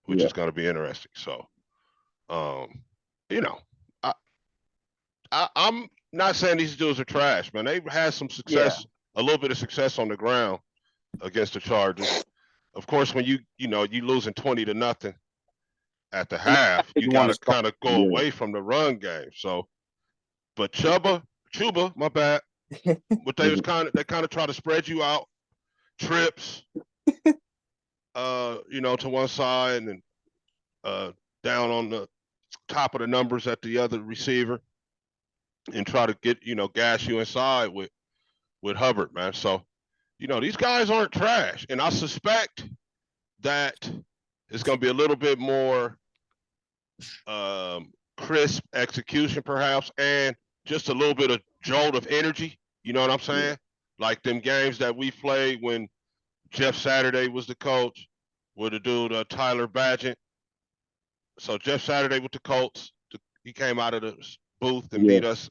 which Yeah. is going to be interesting. So, um, you know, I, I'm not saying these dudes are trash, man. They've had some Yeah. success, a little bit of success on the ground against the Chargers. Of course, when you losing 20-0 at the And half, you you got want to to start. kind of go Yeah. away from the run game. So, but Chuba, my bad. But they kind of try to spread you out, trips, to one side and down on the top of the numbers at the other receiver, and try to get gas you inside with Hubbard, man. So these guys aren't trash, and I suspect that it's going to be a little bit more crisp execution, perhaps, and just a little bit of jolt of energy. You know what I'm Yeah. saying? Like them games that we played when Jeff Saturday was the coach with the dude Tyler Badgett. So Jeff Saturday with the Colts, he came out of the booth and Yeah. beat us.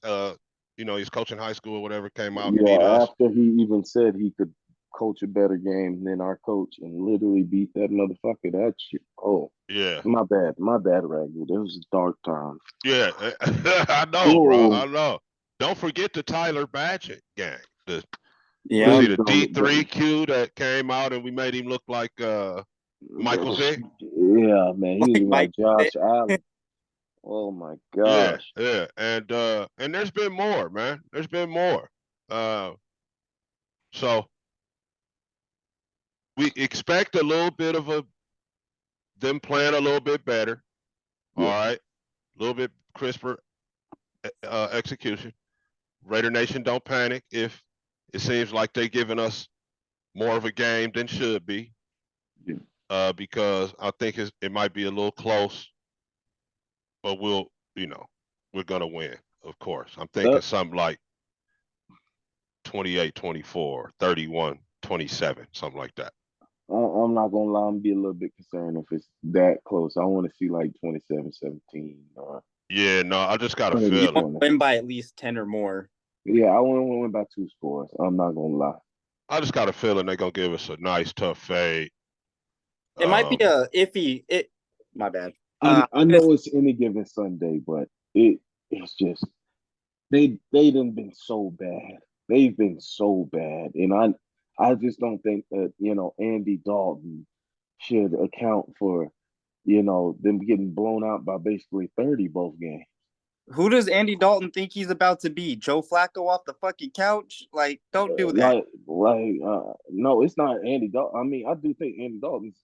He's coaching high school or whatever. Came out and beat Yeah. us. After he even said he could coach a better game than our coach and literally beat that motherfucker. That shit. Oh, Yeah, my bad. My bad, Ragul. It was dark time. yeah. I know, bro. I Oh, know. Don't forget the Tyler Badgett gang. Was Yeah. he please the don't. D3Q that came out and we made him look like Michael Vick? Yeah, man. He was Mike. like Josh Allen. Oh my Yeah, gosh. yeah. And there's been more, man. There's been more. Uh, so we expect a little bit of them playing a little bit better. All Yeah. right, a little bit crisper execution. Raider Nation, don't panic if it seems like they're giving us more of a game than should be. Yeah. Because I think it might be a little close, but we're gonna win, of course. I'm thinking Uh, something like 28-24, 31-27, something like that. I'm not gonna lie, I'm be a little bit concerned if it's that close. I want to see like 27-17 or Yeah, no, I just got a 20 You feeling. want to 20. win by at least 10 or more. Yeah, I want to win by 2 scores. I'm not gonna lie. I just got a feeling they're gonna give us a nice tough fade. It might be a iffy. My bad. I know it's any given Sunday, but it's just they done been so bad. They've been so bad, and I just don't think that Andy Dalton should account for them getting blown out by basically 30 both games. Who does Andy Dalton think he's about to be? Joe Flacco off the fucking couch? Like, don't do that. No, it's not Andy Dalton. I mean, I do think Andy Dalton's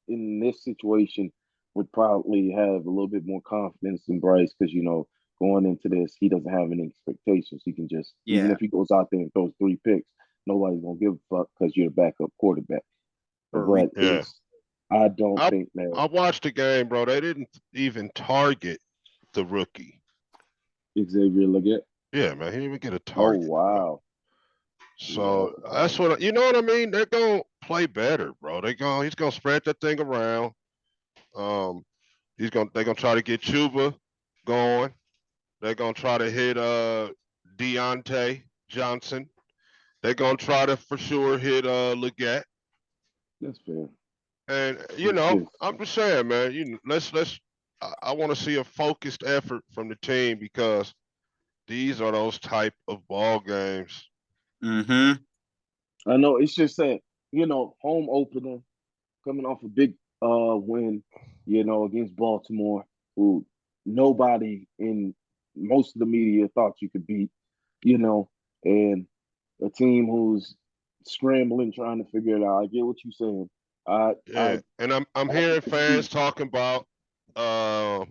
in this situation would probably have a little bit more confidence than Bryce because going into this he doesn't have any expectations. He can just even Yeah. if he goes out there and throws 3 picks, nobody's gonna give a fuck because you're the backup quarterback. But yeah. I don't I think that I watched the game, bro. They didn't even target the rookie. Xavier Leggett. Yeah, man, he didn't even get a Oh target, bro. wow, yeah, So that's what you know what I mean. They're gonna play better, bro. He's gonna spread that thing around. Um, they're gonna try to get Chuba going. They're gonna try to hit Deontay Johnson. They're gonna try to for sure hit Leggett. that's fair. And It's just I'm just saying, man. Let's. I want to see a focused effort from the team because these are those type of ball games. Mm-hmm. I know it's just that, home opener coming off a big win, against Baltimore, who nobody in most of the media thought you could beat, and a team who's scrambling trying to figure it out. I get what you're saying. I Yeah, and I'm I hearing can see fans talking about uh,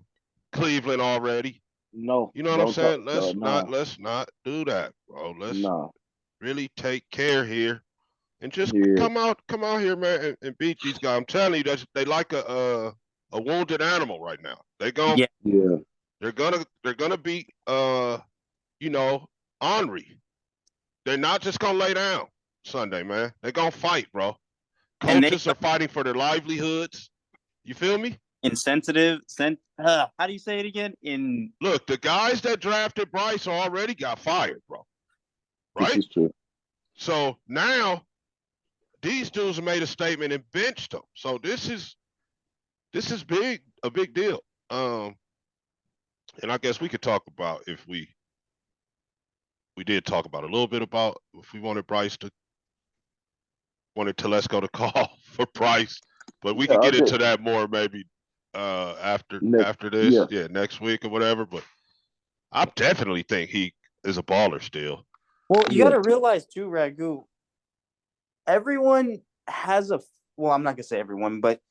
Cleveland already. no, You know what I'm don't talk saying? Let's not nah, let's not do that, bro. Let's nah. really take care here and just Yeah, come out here, man, and beat these guys. I'm telling you, they like a wounded animal right now. Yeah. yeah. They're gonna beat you know Henry. They're not just gonna lay down Sunday, man. They're gonna fight, bro. And they Coaches are fighting for their livelihoods. You feel me? insensitive. How do you say it again? In Look, the guys that drafted Bryce already got fired, bro. This Right? is true. So now these dudes made a statement and benched him. So this is a big deal. Um, and I guess we could talk about if we did talk about a little bit about if we wanted Bryce to wanted Telesco to call for Bryce, but we Yeah, could I get did. into that more maybe after Next, after this, yeah, yeah, next week or whatever. But I definitely think he is a baller still. well, you got yeah. to realize too, Ragu. Everyone has a well. I'm not gonna say everyone, but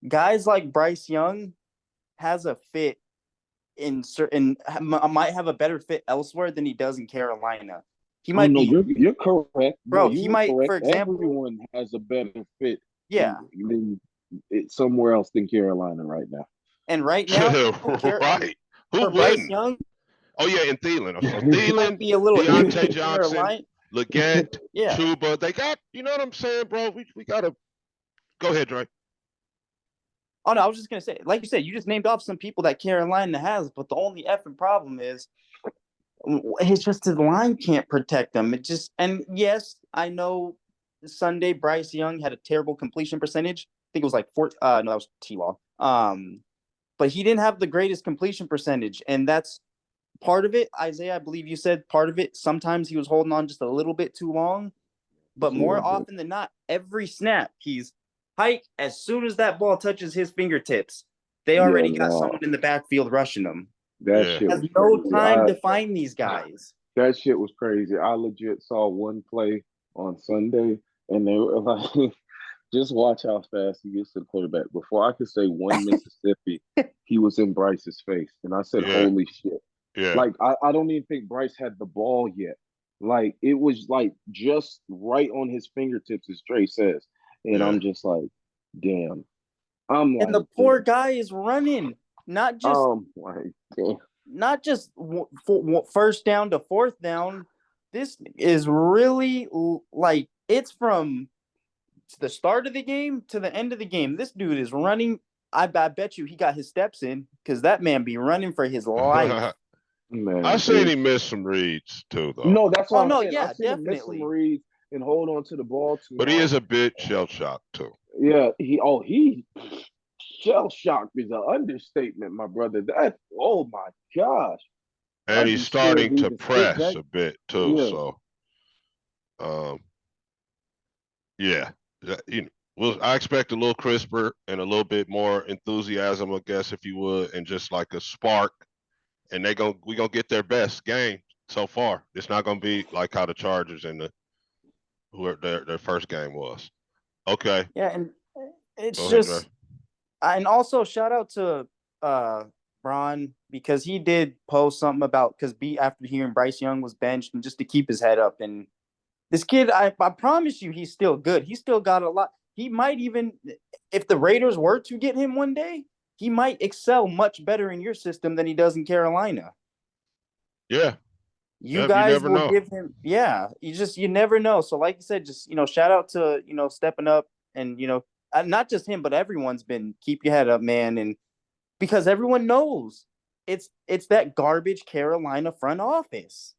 guys like Bryce Young has a fit in certain might have a better fit elsewhere than he does in Carolina. He Oh might no, be, you're correct. No, bro. you He were might, correct. for example, Everyone has a better fit yeah. than somewhere else than Carolina right now. And right now, Right? Who for Bryce wouldn't? Young, Oh yeah, and Thielen. So he might Thielen, be a little iffy Deontay in Johnson, Carolina. Leggett, Yeah. Chuba. They got, you know what I'm saying, bro? We gotta go ahead, Dre. Oh no, I was just gonna say, like you said, you just named off some people that Carolina has, but the only effing problem is it's just the line can't protect them. It just and yes, I know Sunday Bryce Young had a terrible completion percentage. I think it was like four. No, that was T Law. But he didn't have the greatest completion percentage, and that's part of it. Isaiah, I believe you said part of it. Sometimes he was holding on just a little bit too long, but Just a little more bit. often than not, every snap he's hike as soon as that ball touches his fingertips, they Yeah, already got no, someone in the backfield rushing them. that Yeah. shit Has was no crazy. time to find these guys. That shit was crazy. I legit saw one play on Sunday, and they were like, "Just watch how fast he gets to the quarterback." Before I could say one Mississippi, he was in Bryce's face, and I said, Yeah. "Holy shit!" Yeah. Like I don't even think Bryce had the ball yet. Like it was like just right on his fingertips, as Trey says, and Yeah. I'm just like, "Damn." I'm And like, the poor "Damn." guy is running, not just Like, damn. not just first down to fourth down. This is really like it's from the start of the game to the end of the game. This dude is running. I bet you he got his steps in because that man be running for his life. I Man, seen it's him miss some reads too, though. no. That's Oh what I'm no, saying. I've yeah, seen him miss some definitely. reads and hold on to the ball too But he long. is a bit shell shocked too. Yeah, he shell shocked is an understatement, my brother. That oh my gosh, And I'd he's be scared starting to to even sit press back. a bit too. Yeah, So, um, yeah, well, I expect a little crisper and a little bit more enthusiasm, I guess, if you would, and just like a spark. And we gonna get their best game so far. It's not gonna be like how the Chargers and who their first game was. Okay, Yeah, and it's go ahead, Dre. just and also shout out to Braun because he did post something about because B after hearing Bryce Young was benched and just to keep his head up. And this kid, I promise you, he's still good. He still got a lot. He might even, if the Raiders were to get him one day, he might excel much better in your system than he does in Carolina. Yeah, You Dev, you guys never will know. give him, yeah. You never know. So, like you said, just shout out to stepping up and not just him, but everyone's been keep your head up, man, and because everyone knows it's that garbage Carolina front office.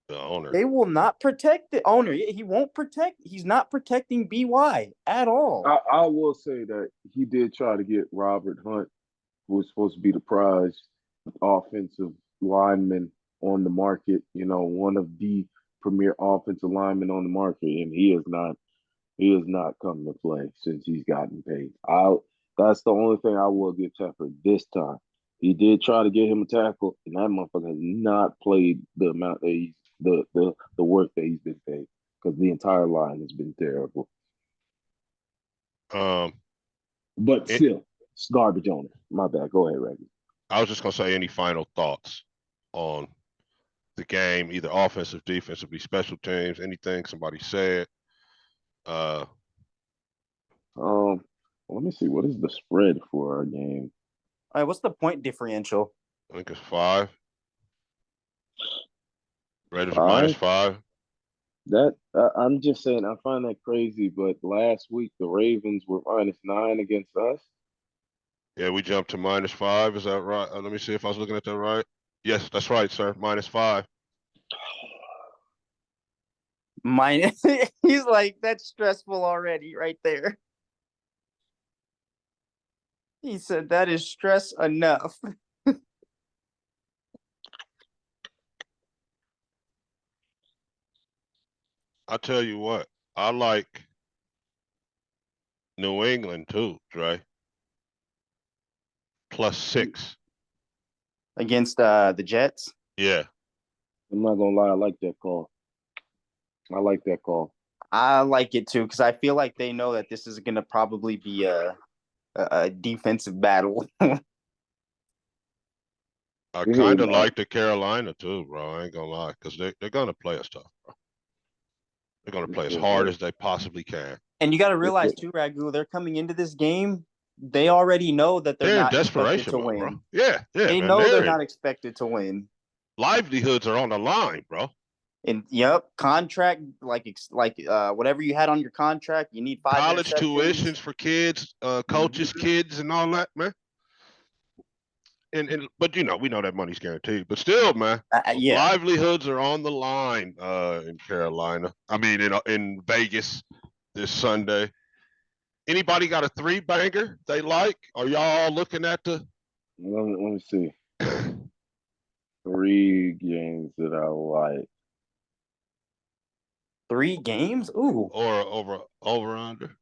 The owner. They will not protect the owner. He won't protect. He's not protecting BY at all. I will say that he did try to get Robert Hunt, who was supposed to be the prize, offensive lineman on the market. You know, one of the premier offensive linemen on the market, and he has not come to play since he's gotten paid. That's the only thing I will give Tepper this time. He did try to get him a tackle, and that motherfucker has not played the amount that the work that he's been paid because the entire line has been terrible. Um, But it, still, it's garbage on it. My bad. Go ahead, Reggie. I was just gonna say, any final thoughts on the game, either offensive, defensively, special teams, anything somebody said? Uh, Um, let me see. What is the spread for our game? All right, what's the point differential? I think it's 5. Raiders are 5? -5. That I'm just saying, I find that crazy. But last week the Ravens were -9 against us. Yeah, we jumped to -5. Is that right? Let me see if I was looking at that right. Yes, that's right, sir. -5. Mine, he's like, that's stressful already, right there. He said that is stress enough. I tell you what, I like New England too, Dre. +6. Against the Jets. Yeah. I'm not gonna lie, I like that call. I like that call. I like it too because I feel like they know that this is going to probably be a defensive battle. I Yeah, kind of like the Carolina too, bro. I ain't gonna lie, because they're gonna play us tough, bro. They're gonna play as hard as they possibly can. And you got to realize too, Ragu, they're coming into this game. They already know that they're They're in not expected desperation to mode, bro. win. Yeah, They man. know they're not expected to win. Livelihoods are on the line, bro. And contract like whatever you had on your contract, you need 5 College interceptions. tuitions for kids, coaches' kids, and all that, man. But we know that money's guaranteed. But still, man, Yeah. livelihoods are on the line in Carolina. I mean, in Vegas this Sunday. Anybody got a 3-banger they like? Are y'all looking at the? Let me see. 3 games that I like. 3 games? Ooh. Or over under?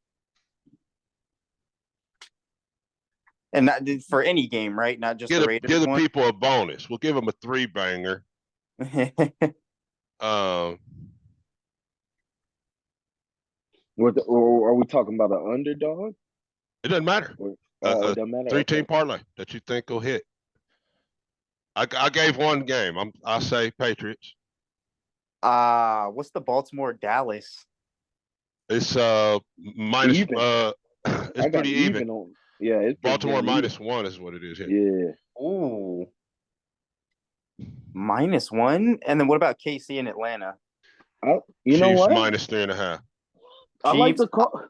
And not for any game, right? Not just the Raiders Give the one. people a bonus. We'll give them a 3-banger. Or are we talking about an underdog? It doesn't matter. It A doesn't matter. 3-team Okay. parlay that you think will hit. I gave one game. I say Patriots. What's the Baltimore Dallas? It's minus Even. it's I got pretty even. on. Yeah, it's Baltimore damn even. -1 is what it is here. Yeah. Ooh. -1? And then what about KC and Atlanta? You know Chiefs what? -3.5. I like Chiefs. the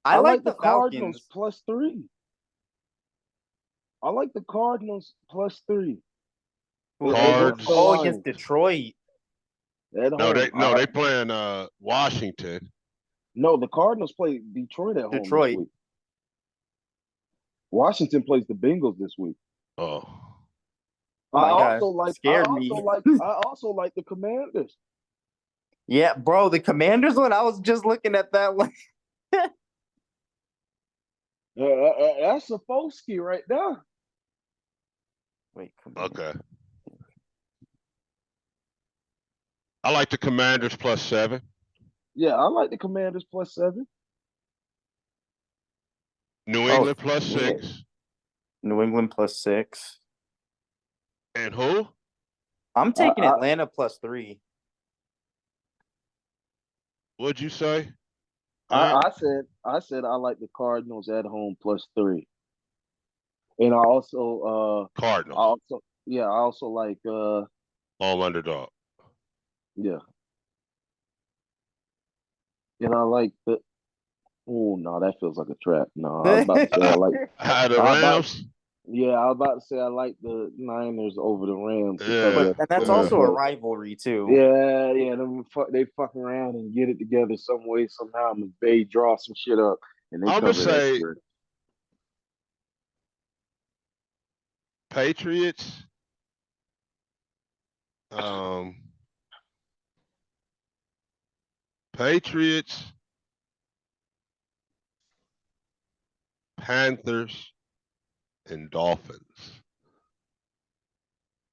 I like the Cardinals Falcons. +3. I like the Cardinals +3. Against Cards. the Oh, against Lions Detroit. at home. They playing Washington. No, the Cardinals play Detroit at home this Detroit. week. Washington plays the Bengals this week. Oh. Oh my God. Scared me. I also like the Commanders. Yeah, bro, the Commanders one, I was just looking at that one. That's a Foskey right there. Wait, Okay. I like the Commanders +7. Yeah, I like the Commanders +7. New England +6. New England +6. And who? I'm taking Atlanta +3. What'd you say? I said I like the Cardinals at home +3. And I also Cardinals. I also like Home underdog. yeah. And I like the oh no, that feels like a trap. No, I was about to say I like The Rams. I was about to say I like the Niners over the Rams to Yeah. cover And that's also a rivalry too. Yeah, they fuck around and get it together some way, somehow. McVay draw some shit up and they I'm cover gonna say that. Patriots Patriots, Panthers, and Dolphins.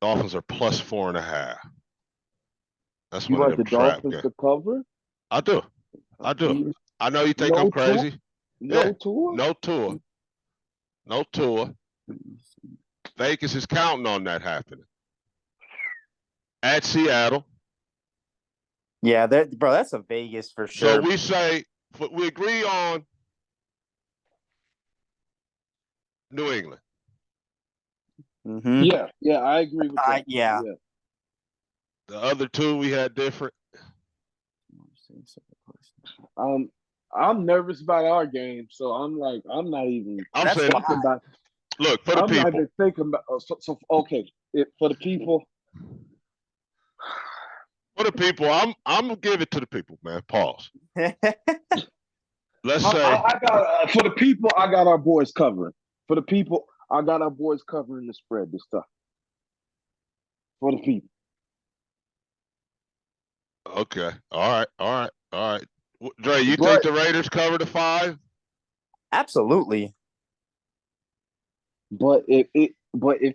Dolphins are plus 4.5. That's You one of like them the trap Dolphins games. to cover? I do. I do. I know you think I'm No Tua? crazy. No Yeah. Tua? No Tua. No Tua. Vegas is counting on that happening. At Seattle. Yeah, bro, that's a Vegas for So sure. we say, we agree on New England. Mm-hmm. Yeah, I agree with that. Yeah. The other two we had different. I'm nervous about our game, so I'm like, I'm not even. I'm That's saying, thinking about. look, for the I'm not people. even thinking about. So okay, for the people. For the people, I'm gonna give it to the people, man. Pause. Let's say I got for the people. I got our boys covering. For the people, I got our boys covering the spread. This stuff. For the people. okay. All right. Dre, you think But the Raiders cover the 5? Absolutely. but if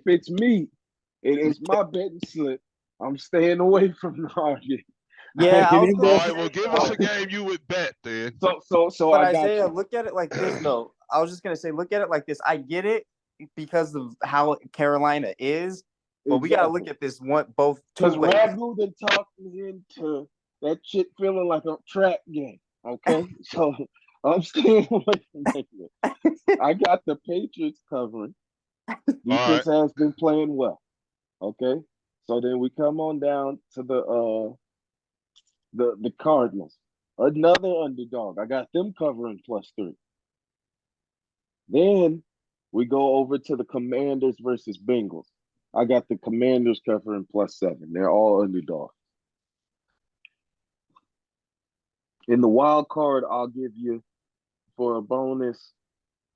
it's me, it is my betting slip. I'm staying away from the argument. Yeah, I was All gonna right, say, well, give us a game you would bet then. So but I got Isaiah, you. look at it like this, though. I was just gonna say, look at it like this. I get it because of how Carolina is, but we gotta look at this both two Because ways. Ragu done talked me into that shit feeling like a trap game. Okay, so I'm staying away from that. I got the Patriots covering. Defense has been playing well. Okay, so then we come on down to the Cardinals, another underdog. I got them covering +3. Then we go over to the Commanders versus Bengals. I got the Commanders covering +7. They're all underdogs. In the wild card, I'll give you for a bonus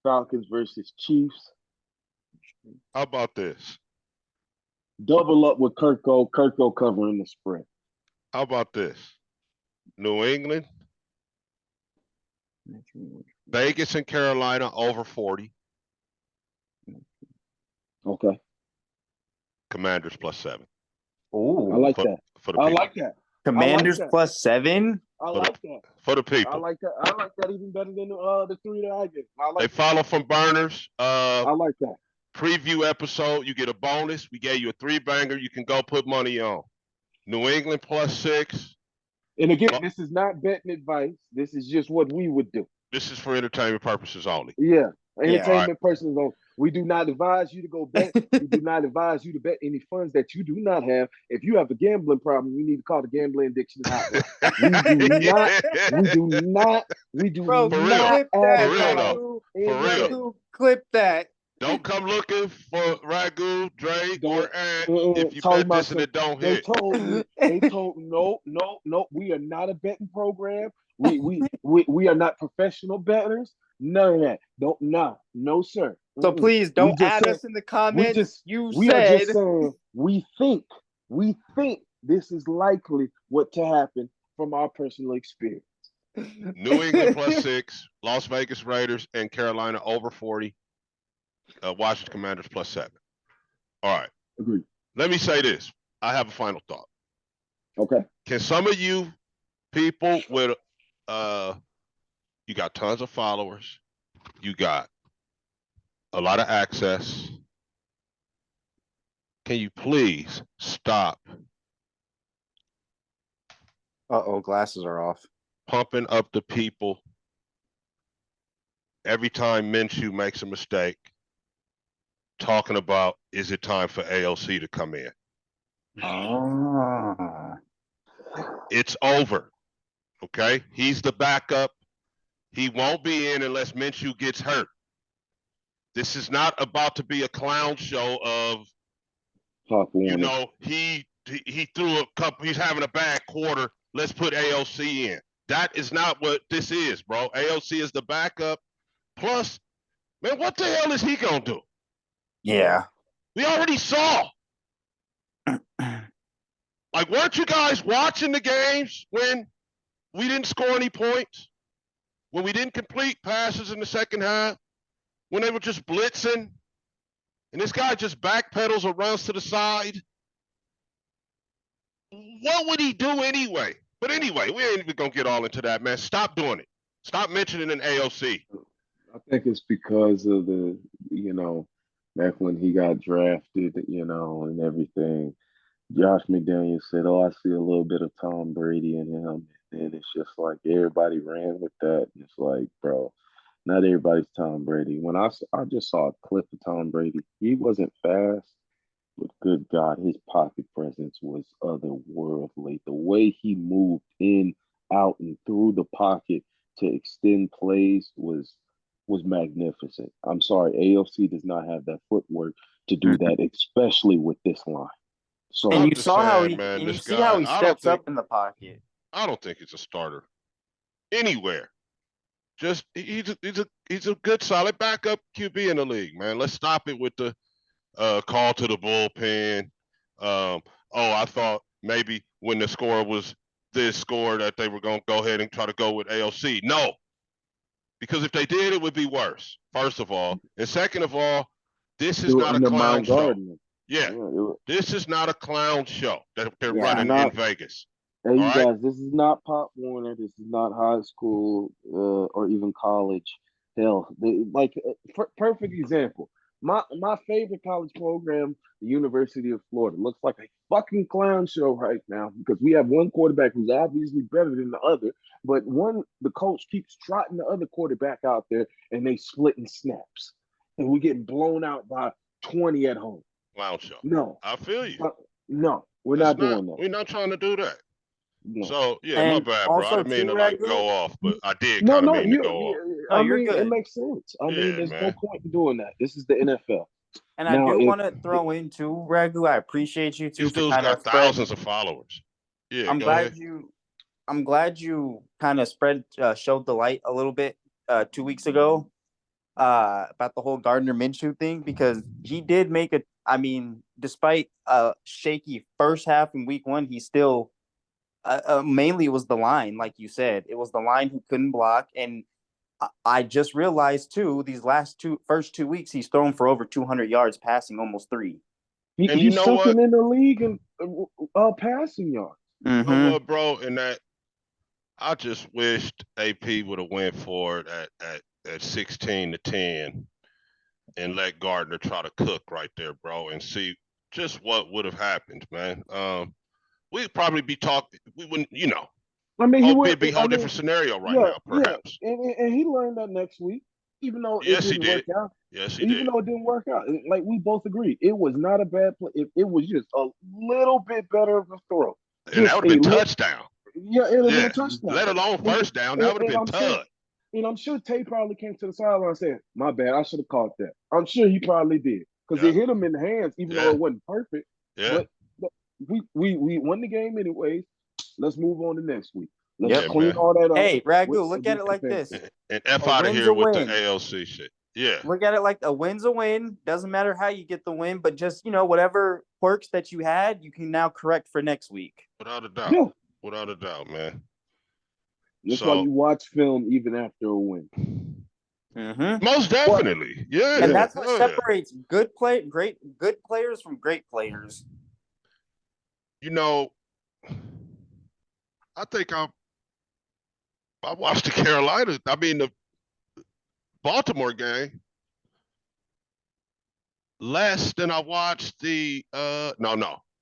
Falcons versus Chiefs. How about this? Double up with Kirko. Kirko covering the spread. How about this? New England, Vegas, and Carolina over 40. Okay. Commanders +7. Oh, I like that. For the I people. like that. Commanders that. +7. I like that. For the people. I like that. I like that even better than the 3 that I get. They follow from Burners. I like that. Preview episode, you get a bonus. We gave you a 3-banger. You can go put money on. New England +6. And again, this is not betting advice. This is just what we would do. This is for entertainment purposes only. Yeah. Entertainment Right. purposes only. We do not advise you to go bet. We do not advise you to bet any funds that you do not have. If you have a gambling problem, you need to call the gambling addiction hotline. We do Bro, For not real. clip that, For real, though. Ragu. For real. Ragu, clip that. Don't come looking for Ragu, Dre, or Ant if you Talking bet this about and it don't They hit. told me. No. We are not a betting program. We are not professional bettors. None of that. No, sir. So please don't add us in the comments. We are just saying we think this is likely what to happen from our personal experience. New England +6, Las Vegas Raiders, and Carolina over 40. Washington Commanders +7. All right. Agreed. Let me say this. I have a final thought. Okay. Can some of you people with you got tons of followers, you got a lot of access. Can you please stop glasses are off. pumping up the people every time Minshew makes a mistake, talking about, is it time for AOC to come in? It's over. Okay? He's the backup. He won't be in unless Minshew gets hurt. This is not about to be a clown show of, he threw a couple, he's having a bad quarter, let's put AOC in. That is not what this is, bro. AOC is the backup. Plus, man, what the hell is he gonna do? Yeah. We already saw. Like, weren't you guys watching the games when we didn't score any points? When we didn't complete passes in the second half? When they were just blitzing? And this guy just backpedals or runs to the side? What would he do anyway? But anyway, we ain't even gonna get all into that, man. Stop doing it. Stop mentioning an AOC. I think it's because of back when he got drafted, and everything. Josh McDaniels said, "Oh, I see a little bit of Tom Brady in him," and it's just like everybody ran with that. And it's like, bro, not everybody's Tom Brady. I just saw a clip of Tom Brady. He wasn't fast, but good God, his pocket presence was otherworldly. The way he moved in, out, and through the pocket to extend plays was magnificent. I'm sorry, AFC does not have that footwork to do Mhm. that, especially with this line. So And I'm you just saw how saying, he man, and you this see how guy, he steps up in the pocket. I don't think he's a starter anywhere. Just he's a good solid backup QB in the league, man. Let's stop it with the call to the bullpen. I thought maybe when the score was this score that they were gonna go ahead and try to go with AOC. No, because if they did, it would be worse. First of all, and second of all, this is to not a clown undermine show. Gardner. Yeah, Yeah, this is not a clown show that they're this is Yeah. running in not. Vegas. Hey, All you right. guys, this is not Pop Warner. This is not high school or even college. Hell, perfect example. My favorite college program, the University of Florida, looks like a fucking clown show right now because we have one quarterback who's obviously better than the other, but the coach keeps trotting the other quarterback out there, and they splitting snaps, and we getting blown out by 20 at home. Clown show. No, I feel you. no, we're That's not not. doing that. We're not trying to do that. No. So yeah, my And bad, bro. I also didn't mean too, to like Ragu. go off, but I did No, kind of no, mean to you, go off. No, I you're mean, it good. makes sense. I mean, Yeah, there's no man. point in doing that. This is the NFL. And I Now, do if want to throw in too, Ragu. I appreciate you too These for dudes kind of got spread. thousands of followers. Yeah, I'm go ahead. glad you. I'm glad you kind of showed the light a little bit 2 weeks ago about the whole Gardner Minshew thing because he did make a. I mean, despite a shaky first half in week one, he still mainly it was the line, like you said, it was the line who couldn't block, and I just realized too these first 2 weeks he's thrown for over 200 yards passing, almost three. And you he's know what? second in the league in passing yards. You know Mm-hmm. what, bro? And that I just wished AP would have went for it at 16-10 and let Gardner try to cook right there, bro, and see just what would have happened, man. We'd probably be talking. We wouldn't, I mean, he whole went. it'd be a I whole mean, different scenario right yeah, now, yeah, perhaps. and he learned that next week, even though it Yes, he didn't did. work out. Yes, he Even did. though it didn't work out, like we both agreed, it was not a bad play. It was just a little bit better of a throw, And that just would a have been little. touchdown. Yeah, it would have been a Yeah. touchdown. Let alone And, first down. That would have and been I'm sure, Tud. Tay probably came to the sideline and said, "My bad, I should have caught that." I'm sure he probably did because Yeah. it hit him in the hands, even though Yeah. it wasn't perfect. Yeah. But we won the game anyways. Let's move on to next week. Let's Yep. Yeah, clean man. all that up Hey, Ragu, look at it against the like Panthers. this: And F a out of win's here a with the win. ALC shit. Yeah. Look at it like a win's a win. Doesn't matter how you get the win, but just whatever quirks that you had, you can now correct for next week. Without a doubt. Yeah, Without a doubt, man. that's why So you watch film even after a win. Mm-hmm. most But definitely. Yeah. And yeah, that's what Yeah. separates good players from great players. You know, I think I watched the Carolina. I mean the Baltimore game less than I watched the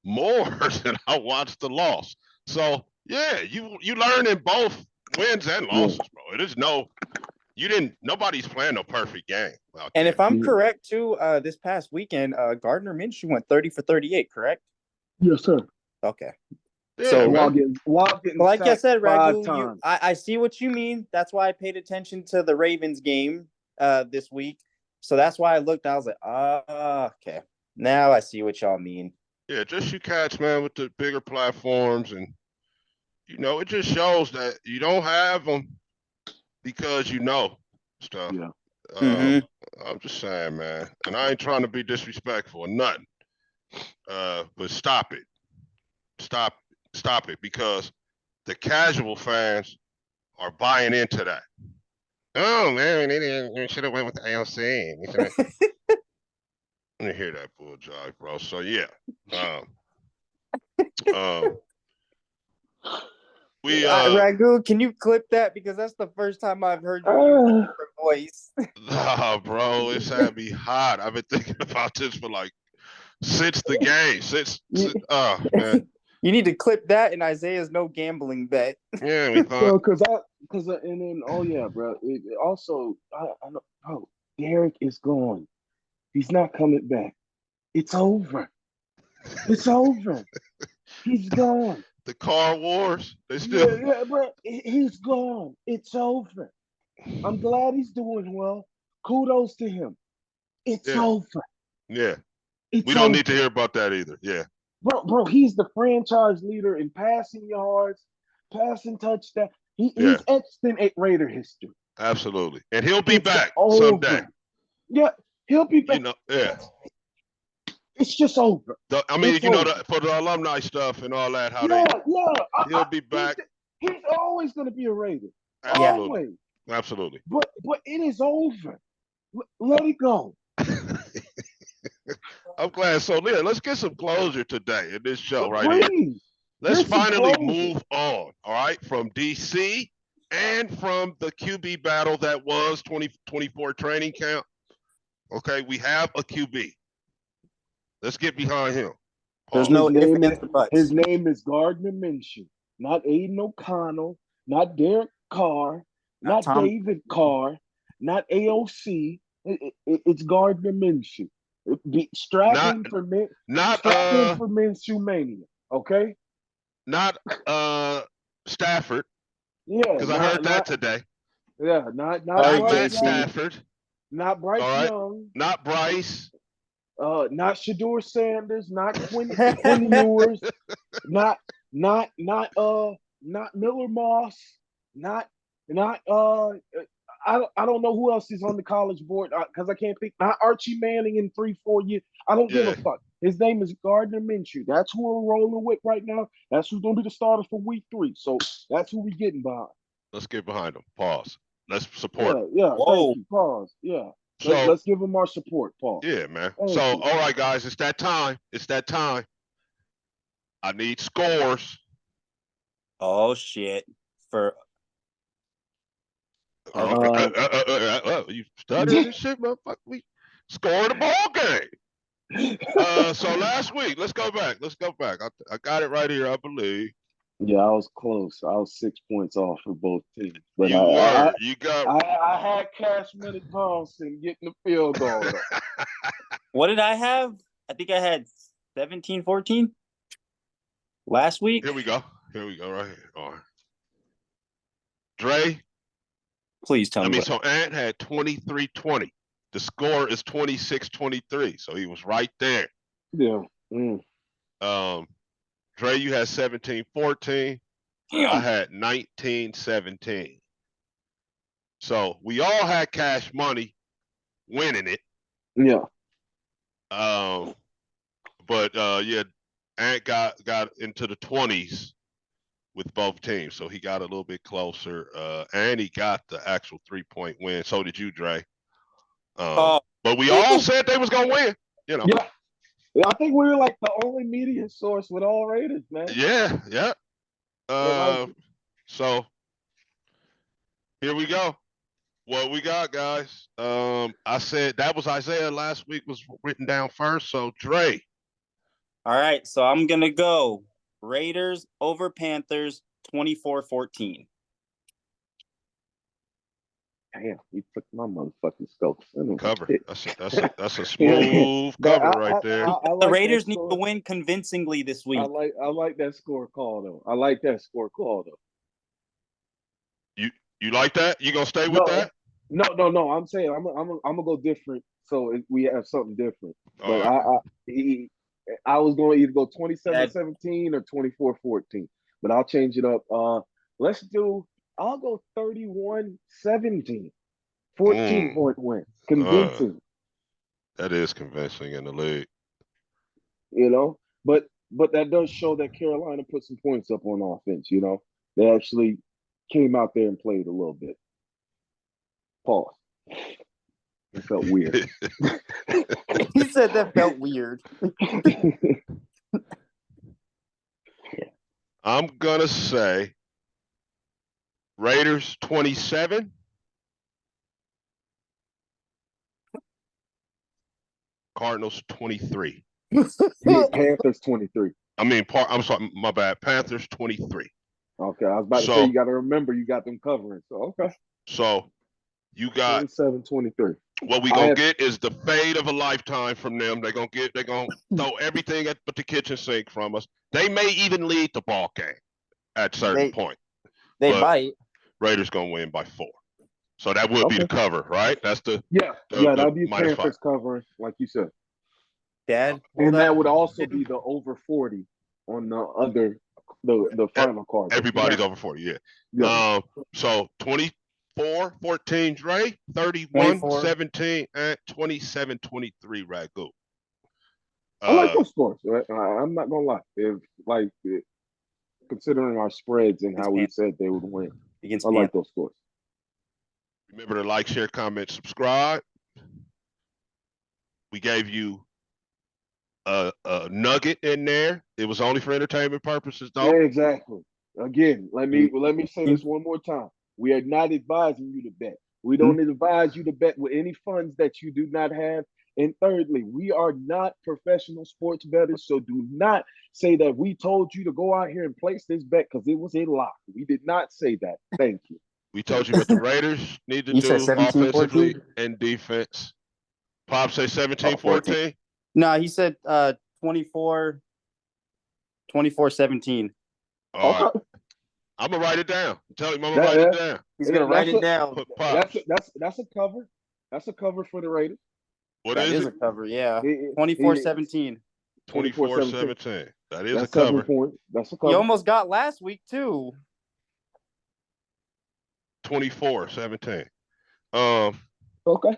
more than I watched the loss. So yeah, you learn in both wins and yeah. losses, bro. It is nobody's playing no perfect game out And there. if I'm Mhm. correct too, this past weekend, Gardner Minshew went 30 for 38, correct? Yes, sir. Okay. Yeah, So man. While getting like I sacked said, 5 Ragu, times. I see what you mean. That's why I paid attention to the Ravens game this week. So that's why I looked. I was like, okay. Now I see what y'all mean. Yeah, just you cats, man, with the bigger platforms, and it just shows that you don't have them because stuff. Yeah. Uh, Mm-hmm. I'm just saying, man, and I ain't trying to be disrespectful or nothing. But stop it. stop it, because the casual fans are buying into that. Oh man, we should have went with the AOC. I hear that bull jive, bro. So yeah, um, we Ragu, can you clip that, because that's the first time I've heard you use a different voice. bro, it's had me hot. I've been thinking about this for like since the game, man. You need to clip that and Isaiah's no gambling bet. Yeah, we thought. And then bro. Also, I know. Oh, Derek is gone. He's not coming back. It's over. It's over. He's gone. The car wars. They still. Yeah, bro. He's gone. It's over. I'm glad he's doing well. Kudos to him. It's over. Yeah. We don't need to hear about that either. Yeah. Bro, he's the franchise leader in passing yards, passing touchdown. He's etched in Raider history. Absolutely. And he'll be back someday. Yeah, he'll be back. It's just over. For the alumni stuff and all that, he'll be back. He's always going to be a Raider. Absolutely. Always. But it is over. Let it go. I'm glad. So, Leah, let's get some closure today in this show here. Let's finally move on, all right, from DC and from the QB battle that was 2024 training camp. Okay, we have a QB. Let's get behind him. There's no ifs, ands, or buts. His name is Gardner Minshew, not Aiden O'Connell, not Derek Carr, not David Carr, not AOC. It's Gardner Minshew. Strapping for Minshew Mania, okay? Not Stafford. Yeah, because I heard that today. Yeah, not Matt Stafford. Not Bryce Young. Not Bryce. Not Shador Sanders. Not Quinn Ewers. Not Miller Moss. I don't know who else is on the college board because I can't pick. Not Archie Manning in 3-4 years. I don't give a fuck. His name is Gardner Minshew. That's who we're rolling with right now. That's who's going to be the starter for week 3. So that's who we getting behind. Let's get behind him. Pause. Let's support. Yeah. Thank you. Pause. Yeah. So let's give him our support. Pause. Yeah, man. All right, guys, it's that time. I need scores. Oh shit! You stuttering and shit, motherfucker. We scored a ball game. So last week, let's go back. I got it right here, I believe. Yeah, I was close. I was 6 points off for both teams. But I had Cash Money Thompson getting the field goal. What did I have? I think I had 17-14 last week. Here we go right here. All right. Dre. Please tell me. So Ant had 23-20. The score is 26-23. So he was right there. Yeah. Dre, you had 17-14. I had 19-17. So we all had Cash Money winning it. Yeah. But Ant got into the 20s with both teams, so he got a little bit closer. And he got the actual 3-point win. So did you, Dre. But we all said they was gonna win. Yeah. I think we were like the only media source with all Raiders, man. Yeah. So here we go. What we got, guys? I said that was Isaiah last week was written down first. So Dre. All right, so I'm gonna go Raiders over Panthers 24-14. Damn, you took my motherfucking scope. Cover. That's a smooth cover right there. The Raiders need to win convincingly this week. I like that score call though. You like that? You gonna stay with that? No. I'm saying I'm gonna go different. So we have something different. But I was going to either go 27-17 or 24-14. But I'll change it up. I'll go 31-17. 14-point win. Convincing. That is convincing in the league. But but that does show that Carolina put some points up on offense. You know, they actually came out there and played a little bit. Pause. It felt weird. He said that felt weird. I'm gonna say Raiders 27. Cardinals 23. Panthers 23. I'm sorry, my bad. Panthers 23. Okay, I was about to say you got to remember you got them covering. So okay, So you got 27-23. what we gonna get is the fade of a lifetime from them. They're gonna throw everything at but the kitchen sink from us. They may even lead the ball game at certain point. They might. Raiders gonna win by 4. So that would be the cover, right? That's the that'd be Panthers covering, like you said. Dad, and that would also be the over 40 on the final card. Everybody's over 40, yeah. So 24-14 Dre, 31-17, and 27-23 Ragu. I like those scores. Right? I'm not gonna lie. Considering our spreads and how we said they would win, I like those scores. Remember to like, share, comment, subscribe. We gave you a nugget in there. It was only for entertainment purposes, though. Yeah, exactly. Again, let me say this one more time. We are not advising you to bet. We don't advise you to bet with any funds that you do not have. And thirdly, we are not professional sports bettors, so do not say that we told you to go out here and place this bet because it was a lock. We did not say that. Thank you. We told you what the Raiders need to do offensively and defense. Pop say 17-14? No, he said 24-17. All right. I'm gonna write it down. Tell him I'm gonna write it down. He's gonna write it down. That's a cover. That's a cover for the Raiders. What is it? That is a cover, yeah. 24-17. 24-17. That is a cover. That's a cover. You almost got last week too. 24-17. Okay.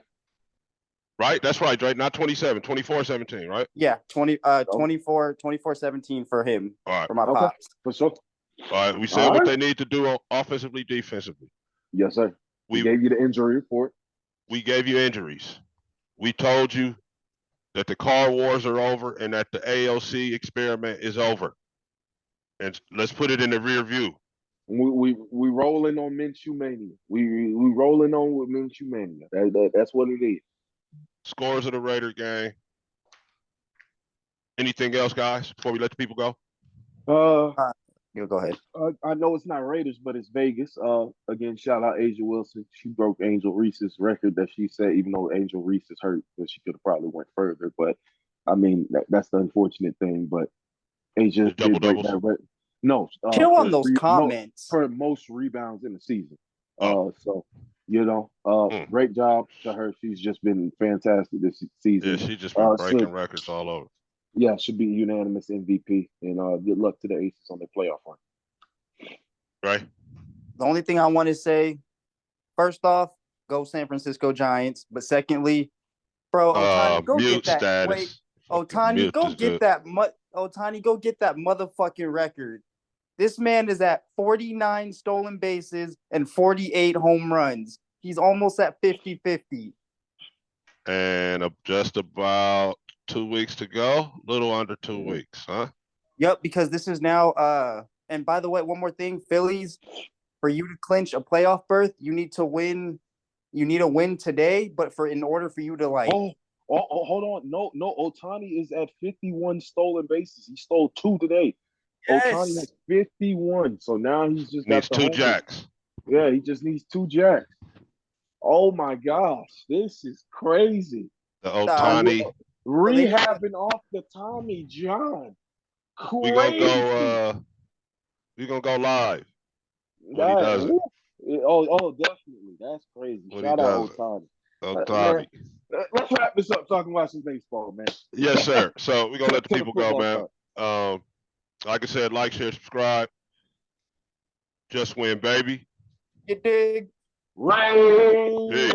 Right? That's right, right? Not 27. 24-17, right? Yeah, 24-17 for him. All right. For my pops. For sure. All right. We said what they need to do offensively, defensively. Yes, sir. We gave you the injury report. We gave you injuries. We told you that the car wars are over and that the AOC experiment is over. And let's put it in the rear view. We rolling on Minshew mania. We rolling on with Minshew mania. That's what it is. Scores of the Raider game. Anything else, guys, before we let the people go? You go ahead. I know it's not Raiders, but it's Vegas. Again, shout out Asia Wilson. She broke Angel Reese's record that she set, even though Angel Reese is hurt, but she could have probably went further. But I mean, that's the unfortunate thing. But Asia did break that record. No, chill on those comments. For most rebounds in the season. So great job to her. She's just been fantastic this season. Yeah, she's just been breaking records all over. Yeah, should be unanimous MVP. And good luck to the Aces on their playoff run. Right. The only thing I want to say, first off, go San Francisco Giants. But secondly, bro, Ohtani, go get that. Status. Wait, Ohtani, go get that. Ohtani, go get that motherfucking record. This man is at 49 stolen bases and 48 home runs. He's almost at 50-50. And just about 2 weeks to go, a little under 2 weeks, huh? Yep, because this is now and by the way, one more thing, Phillies, for you to clinch a playoff berth, you need to win. You need a win today, but in order for you to hold on. No, Ohtani is at 51 stolen bases. He stole 2 today. Yes. Ohtani has 51. So now he's just needs 2 jacks. Yeah, he just needs 2 jacks. Oh my gosh, this is crazy. The Ohtani rehabbing off the Tommy John. Crazy. We're gonna go live. Definitely. That's crazy. Shout out Ohtani. Let's wrap this up talking about some baseball, man. Yes, sir. So we're gonna let the people go, man. Like I said, like, share, subscribe. Just win, baby. You dig? Raiders.